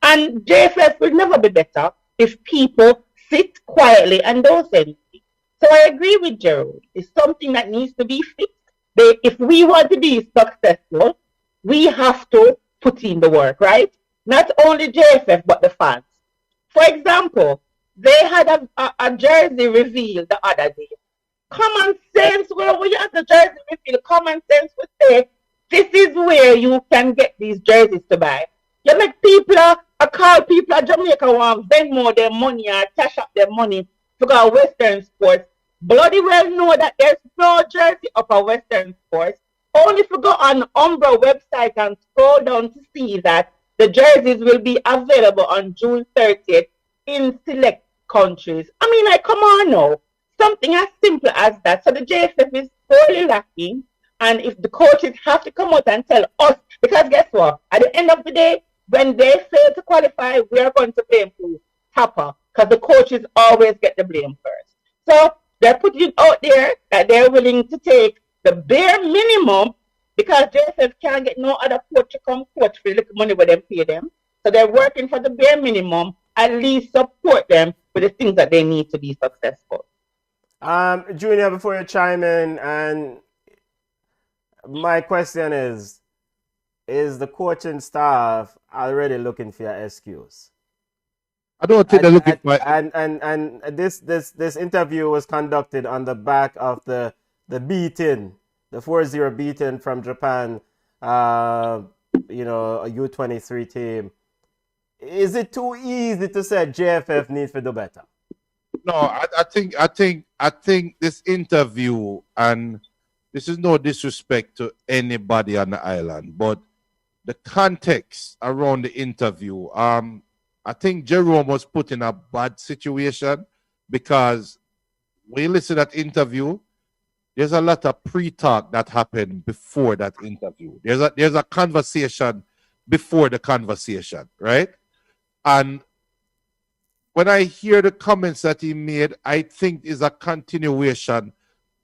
And JFF will never be better if people sit quietly and don't say anything. So I agree with Gerald. It's something that needs to be fixed. If we want to be successful, we have to put in the work, right? Not only JFF, but the fans. For example, they had a jersey reveal the other day. Common sense, well, we have the jersey reveal. Common sense would say, this is where you can get these jerseys to buy. You make people, call people at Jamaica want Venmo their money or cash up their money to go to Western Sports. Bloody well know that there's no jersey up at Western Sports. Only if you go on Umbro website and scroll down to see that the jerseys will be available on June 30th in select countries. I mean, come on now. Something as simple as that. So the JFF is sorely lacking. And if the coaches have to come out and tell us, because guess what? At the end of the day, when they fail to qualify, we are going to blame who? Tapper. Because the coaches always get the blame first. So they're putting it out there that they're willing to take the bare minimum because JFF can't get no other coach to come coach for the little money where they pay them. So they're working for the bare minimum, at least support them with the things that they need to be successful. Junior, before you chime in, and my question is the coaching staff already looking for your excuse? I don't think they're looking for. And this interview was conducted on the back of the beating, the 4-0 beating from Japan, a U23 team. Is it too easy to say JFF needs to do better? No, I think this interview, and this is no disrespect to anybody on the island, but the context around the interview, I think Jerome was put in a bad situation because when you listen to that interview, there's a lot of pre-talk that happened before that interview. There's a conversation before the conversation, right? And when I hear the comments that he made, I think is a continuation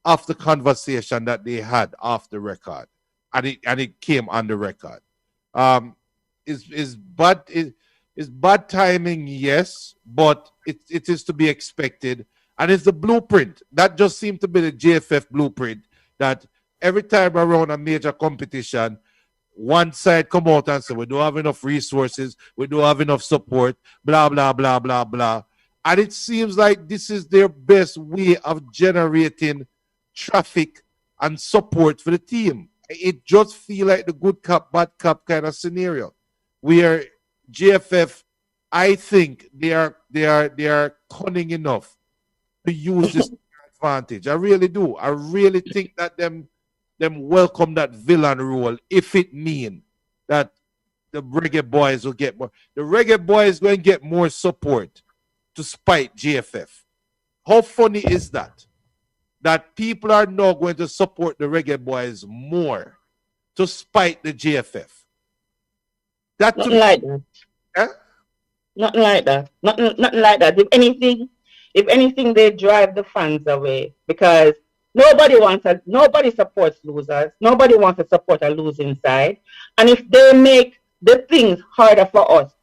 of the conversation that they had off the record, and it came on the record. Is bad timing, yes, but it is to be expected, and it's the blueprint that just seemed to be the JFF blueprint. That every time around a major competition, one side come out and say, we don't have enough resources, we don't have enough support, blah, blah, blah, blah, blah. And it seems like this is their best way of generating traffic and support for the team. It just feels like the good cop, bad cop kind of scenario where JFF, I think they are cunning enough to use this advantage. I really do. I really think that them welcome that villain role if it mean that the Reggaeboyz will get more. The Reggaeboyz going to get more support to spite JFF. How funny is that? That people are now going to support the Reggaeboyz more to spite the JFF. That Nothing like that. Eh? Nothing like that. Nothing like that. If anything, they drive the fans away because nobody supports losers. Nobody wants to support a losing side. And if they make the things harder for us,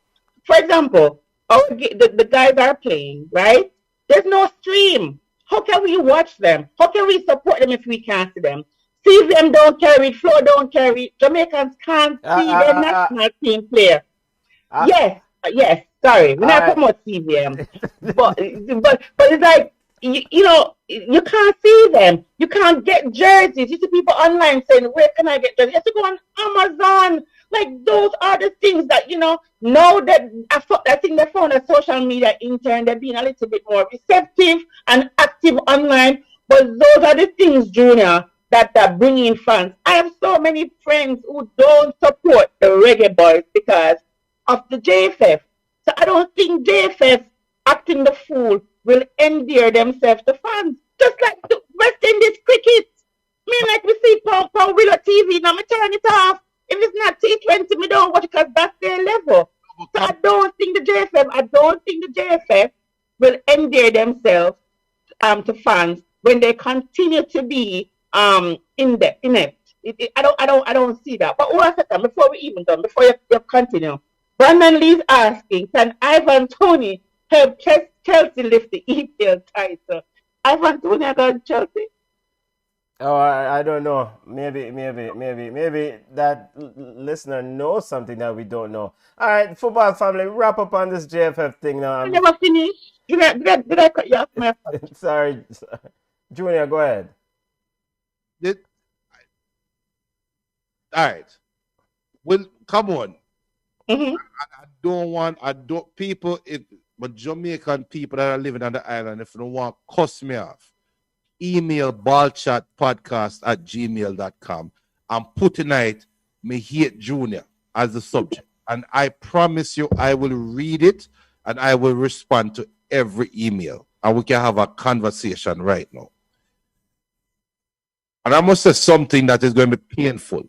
for example, the guys are playing, right? There's no stream. How can we watch them? How can we support them if we can't see them? CVM don't carry it, Flow don't carry it. Jamaicans can't see their national team player. Yes. Sorry, we're not promote CVM, but it's like you can't see them. You can't get jerseys. You see people online saying, "Where can I get jerseys?" You have to go on Amazon. Like those are the things that now that I think they found a social media intern, they're being a little bit more receptive and active online. But those are the things, Junior, that are bringing fans. I have so many friends who don't support the Reggaeboyz because of the JFF. So I don't think JFF acting the fool will endear themselves to fans. Just like the West Indies cricket. Like we see Pong Willow TV, now me turn it off. If it's not T20, me don't watch it because that's their level. So I don't think the JFF will endear themselves to fans when they continue to be inept. I don't see that. But one second, before we even done, before you continue, Brandon Lee's asking, can Ivan Toney help Chelsea lift the EPL title? Ivan Toney got Chelsea. Oh, I don't know. Maybe that listener knows something that we don't know. All right, football family, wrap up on this JFF thing now. I never finished. Did I cut you off? Sorry. Junior, go ahead. All right. Well, come on. Mm-hmm. But Jamaican people that are living on the island, if they don't want to cuss me off, email ballchatpodcast@gmail.com and put tonight me hate Junior as the subject. And I promise you I will read it and I will respond to every email. And we can have a conversation right now. And I must say something that is going to be painful.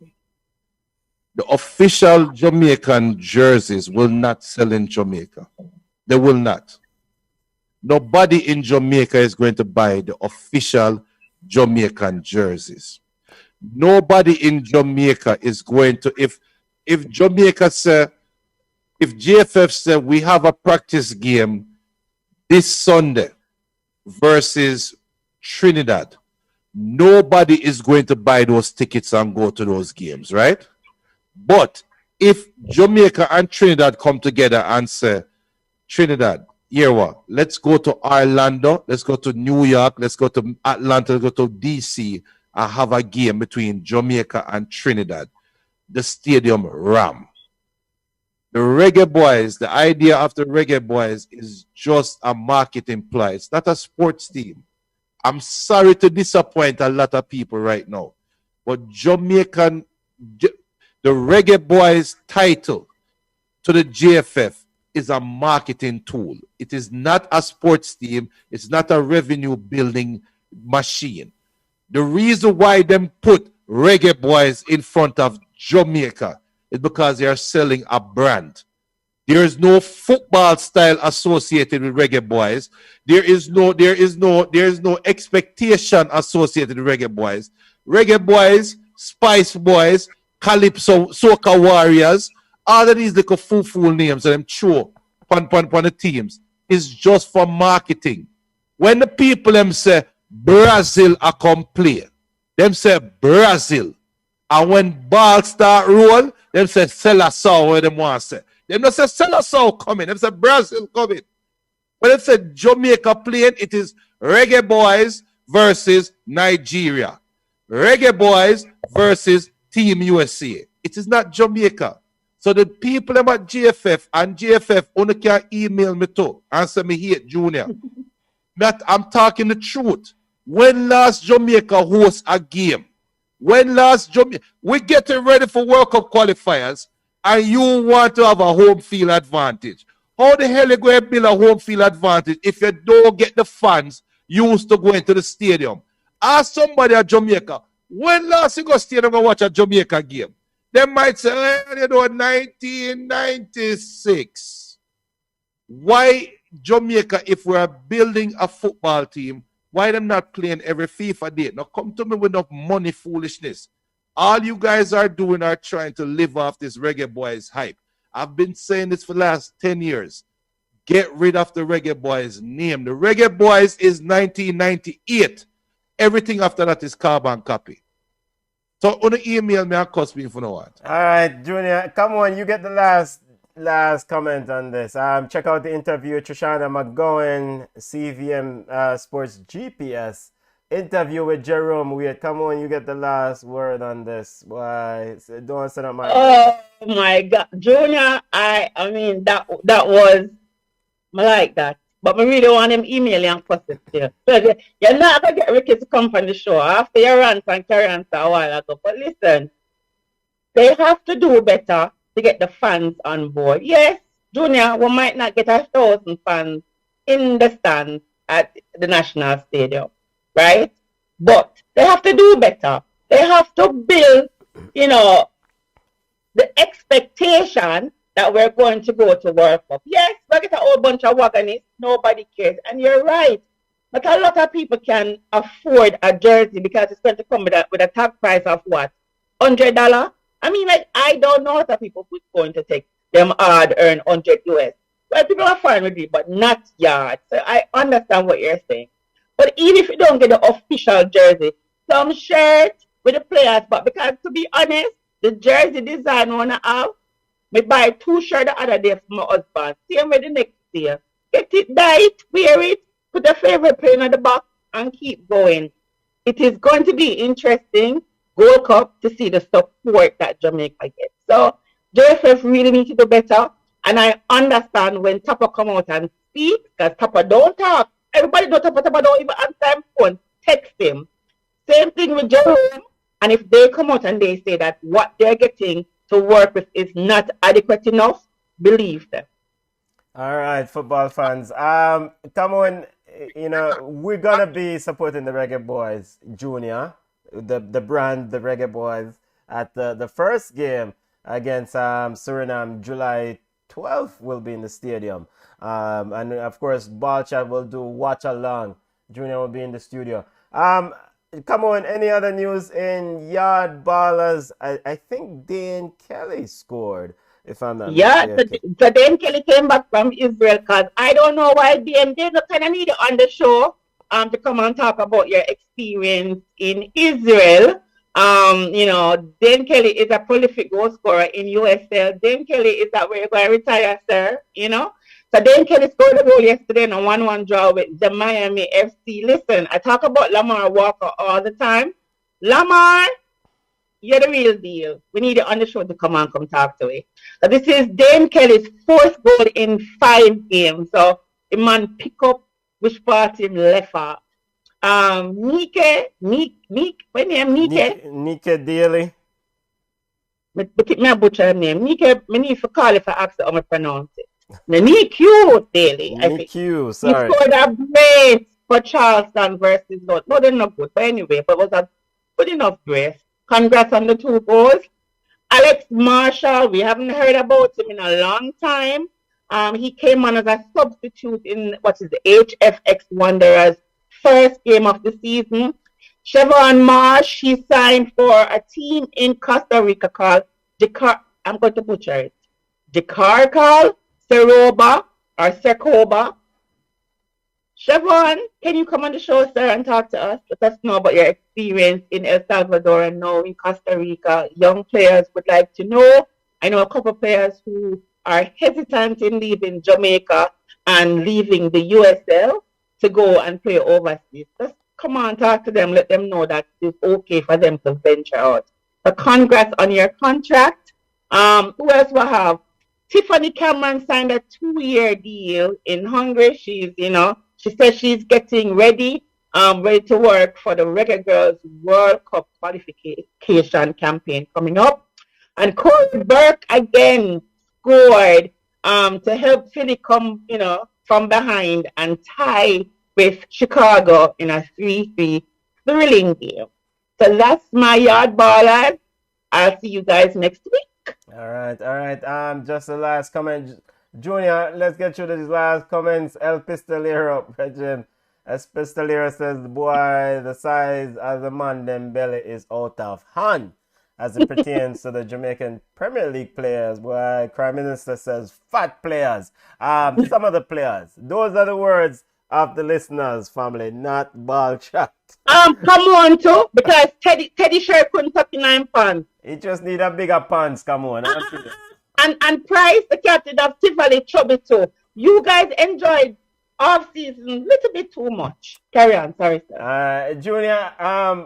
The official Jamaican jerseys will not sell in Jamaica. They will not. Nobody in Jamaica is going to buy the official Jamaican jerseys. Nobody in Jamaica is going to, if Jamaica say, if JFF said we have a practice game this Sunday versus Trinidad, nobody is going to buy those tickets and go to those games, right? But if Jamaica and Trinidad come together and say, Trinidad, here what? Let's go to Orlando, let's go to New York, let's go to Atlanta, let's go to DC and have a game between Jamaica and Trinidad. The stadium ram. The Reggaeboyz, the idea of the Reggaeboyz is just a marketing ploy. It's not a sports team. I'm sorry to disappoint a lot of people right now, but the Reggaeboyz title to the JFF is a marketing tool. It is not a sports team. It's not a revenue building machine. The reason why them put Reggaeboyz in front of Jamaica is because they are selling a brand. There is no football style associated with Reggaeboyz. There is no expectation associated with Reggaeboyz. Reggaeboyz, Spice Boys, Calypso, Soca Warriors, all of these little fool names that them throw on the teams is just for marketing. When the people them say Brazil are come play, them say Brazil. And when ball start roll, Them say Seleção where them want to say. Them not say Seleção coming. Them say Brazil coming. But them say Jamaica playing, it is Reggaeboyz versus Nigeria. Reggaeboyz versus Team USA. It is not Jamaica. So the people about GFF and GFF only can email me too and say me hate Junior. That I'm talking the truth. When last Jamaica host a game? When last Jamaica? We're getting ready for World Cup qualifiers and you want to have a home field advantage. How the hell you going to build a home field advantage if you don't get the fans used to going to the stadium? Ask somebody at Jamaica, when last you go stadium and watch a Jamaica game? They might say, 1996. Why Jamaica, if we are building a football team, why them not playing every FIFA date? Now come to me with enough money foolishness. All you guys are doing are trying to live off this Reggaeboyz hype. I've been saying this for the last 10 years. Get rid of the Reggaeboyz name. The Reggaeboyz is 1998. Everything after that is carbon copy. So on the email me and cuss me for no what. All right, Junior, come on, you get the last comment on this. Check out the interview, Trishana McGowan, CVM Sports GPS interview with Jerome Weird. Come on, you get the last word on this. Why? Don't send up my. Oh my God, Junior! I mean that was I like that. But I really want them emailing and post it still. You're not going to get Ricky to come from the show after your rant and carry on for a while ago. But listen, they have to do better to get the fans on board. Yes, Junior, we might not get 1,000 fans in the stands at the National Stadium, right? But they have to do better. They have to build, the expectation that we're going to go to World Cup. Yes, we get a whole bunch of wagonists. Nobody cares. And you're right. But a lot of people can afford a jersey because it's going to come with a tag price of what? $100? I mean, like, I don't know what people who's going to take them hard-earned 100 US. Well, people are fine with it, but not yard. So I understand what you're saying. But even if you don't get the official jersey, some shirt with the players, but because to be honest, the jersey design I want to have, I buy 2 shirts the other day for my husband. Same way the next year. Get it, dye it, wear it, put a favorite player in the box, and keep going. It is going to be interesting, Gold Cup, to see the support that Jamaica gets. So, JFF really needs to do better. And I understand when Tapa come out and speak, because Tapa don't talk. Everybody know Tapa don't even answer him phone. Text him. Same thing with Jerome. And if they come out and they say that what they're getting to work with is not adequate enough, believe them. All right, football fans. Come on, we're gonna be supporting the Reggaeboyz Junior, the brand, the Reggaeboyz, at the first game against Suriname, July 12th. Will be in the stadium, and of course, Ballchat will do watch along. Junior will be in the studio. Come on, any other news in Yard Ballers? I think Dane Kelly scored, if I'm not mistaken. So Dane Kelly came back from Israel because I don't know why Dane kind of need you on the show to come and talk about your experience in Israel. Dane Kelly is a prolific goal scorer in USL. Dane Kelly is that where you're going to retire, sir, So Dane Kelly scored a goal yesterday in a 1-1 draw with the Miami FC. Listen, I talk about Lamar Walker all the time. Lamar, you're the real deal. We need you on the show to come talk to it. So this is Dane Kelly's 4th goal in 5 games. So the man pick up which part him left off. Nike Daly. Me butcher name. Nike, me need to call if I ask how I pronounce it. Niku Daly. Niku, sorry. He scored a brace for Charleston versus North. No, they're not good. But anyway, but it was a good enough brace. Congrats on the 2 goals. Alex Marshall, we haven't heard about him in a long time. He came on as a substitute in the HFX Wanderers' first game of the season. Chevron Marsh, he signed for a team in Costa Rica called I'm going to butcher it. Jakarta Seroba or Secoba. Chevron, can you come on the show, sir, and talk to us? Let us know about your experience in El Salvador and now in Costa Rica. Young players would like to know I know a couple of players who are hesitant in leaving Jamaica and leaving the USL to go and play overseas. Just come on, talk to them, let them know that it's okay for them to venture out. So congrats on your contract. Who else will have? Tiffany Cameron signed a 2-year deal in Hungary. She said she's getting ready to work for the Reggaeboyz World Cup qualification campaign coming up. And Corey Burke again scored to help Philly come, from behind and tie with Chicago in a 3-3 thrilling game. So that's my yard ballers. I'll see you guys next week. All right. Just the last comment. Junior, let's get through these last comments. El Pistolero, Regent. As Pistolero says, boy, the size of the man, them belly is out of hand as it pertains to the Jamaican Premier League players. Boy, Prime Minister says fat players. Some of the players. Those are the words of the listeners, family, not Ballchat. Come on, too, because Teddy sure couldn't tuck in 9 pounds. He just need a bigger pants, come on. And Price, the captain of Tivoli, trouble too. You guys enjoyed off season a little bit too much. Carry on, sorry, sir. Junior,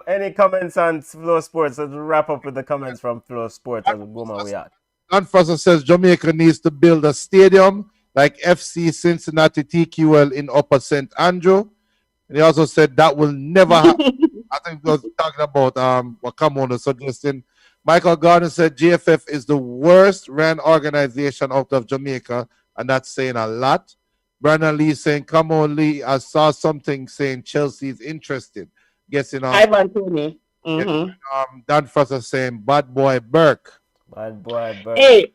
any comments on Flow Sports? Let's wrap up with the comments from Flow Sports as we go my way out. Dan Foster says Jamaica needs to build a stadium like FC Cincinnati TQL in Upper St. Andrew. And he also said that will never happen. I think he was talking about what Kamona suggesting. Michael Gardner said GFF is the worst ran organization out of Jamaica, and that's saying a lot. Brandon Lee saying, come on, Lee, I saw something saying Chelsea's interested. Guessing Ivan Tooney. Dan Foster saying, bad boy Burke. Bad boy Burke. Hey,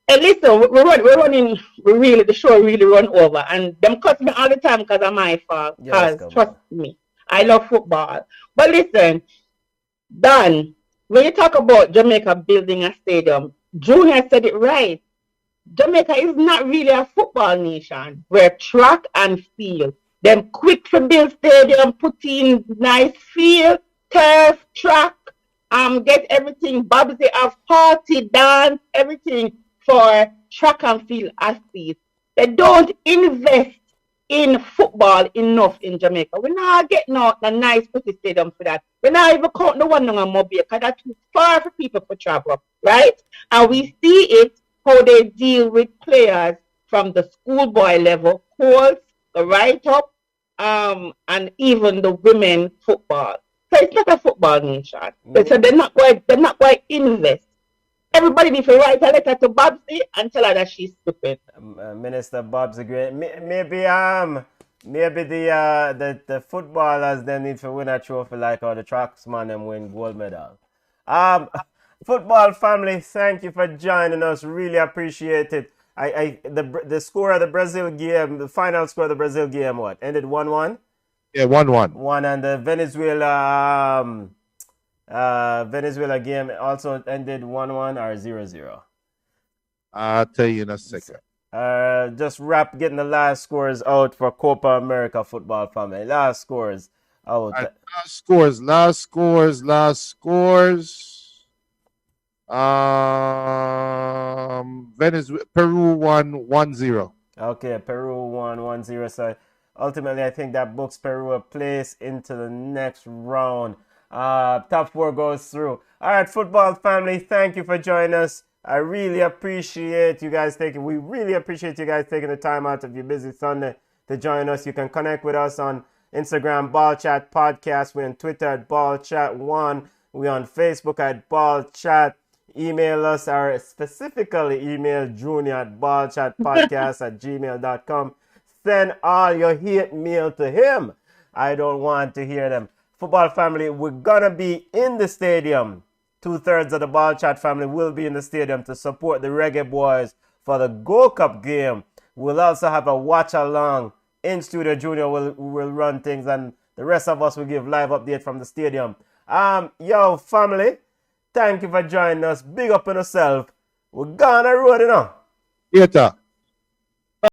listen, the show really run over, and them cut me all the time because of my fault. Because trust me, I love football. But listen, Dan, when you talk about Jamaica building a stadium, Junior said it right. Jamaica is not really a football nation. We're track and field. Them quick to build stadium, put in nice field, turf, track, get everything, Bobsy have party, dance, everything for track and field athletes. They don't invest in football enough in Jamaica. We're not getting out a nice pretty stadium for that. We're not even counting the one on Mobile because that's too far for people to travel, right? And we see it how they deal with players from the schoolboy level, Colts, the write-up, and even the women football. So it's not a football nation. So they're not going to invest. Everybody needs to write a letter to Bobsy and tell her that she's stupid. Minister Bobsy great. Maybe the footballers then need to win a trophy like how the tracksman them win gold medal. Football family, thank you for joining us. Really appreciate it. The score of the Brazil game, the final score of the Brazil game, what ended 1-1? Yeah, 1-1. 1, and the Venezuela game also ended 1-1 or 0-0. I'll tell you in a second. Just getting the last scores out for Copa America football family. Last scores out. Right, last scores. Venezuela, Peru won 1-0. Okay, Peru won 1-0. So ultimately, I think that books Peru a place into the next round. Top 4 goes through. All right, football family, thank you for joining us. I really appreciate you guys taking the time out of your busy Sunday to join us. You can connect with us on Instagram, Ballchat Podcast. We're on Twitter at Ballchat1. We're on Facebook at Ballchat. Email us, or specifically email Junior at ballchatpodcast@gmail.com. Send all your hate mail to him. I don't want to hear them. Football family, we're gonna be in the stadium. 2/3 of the Ballchat family will be in the stadium to support the Reggaeboyz for the Gold Cup game. We'll also have a watch along in studio. Junior will run things, and the rest of us will give live update from the stadium. Yo, family, thank you for joining us. Big up on yourself. We're gonna road, you know. Theater.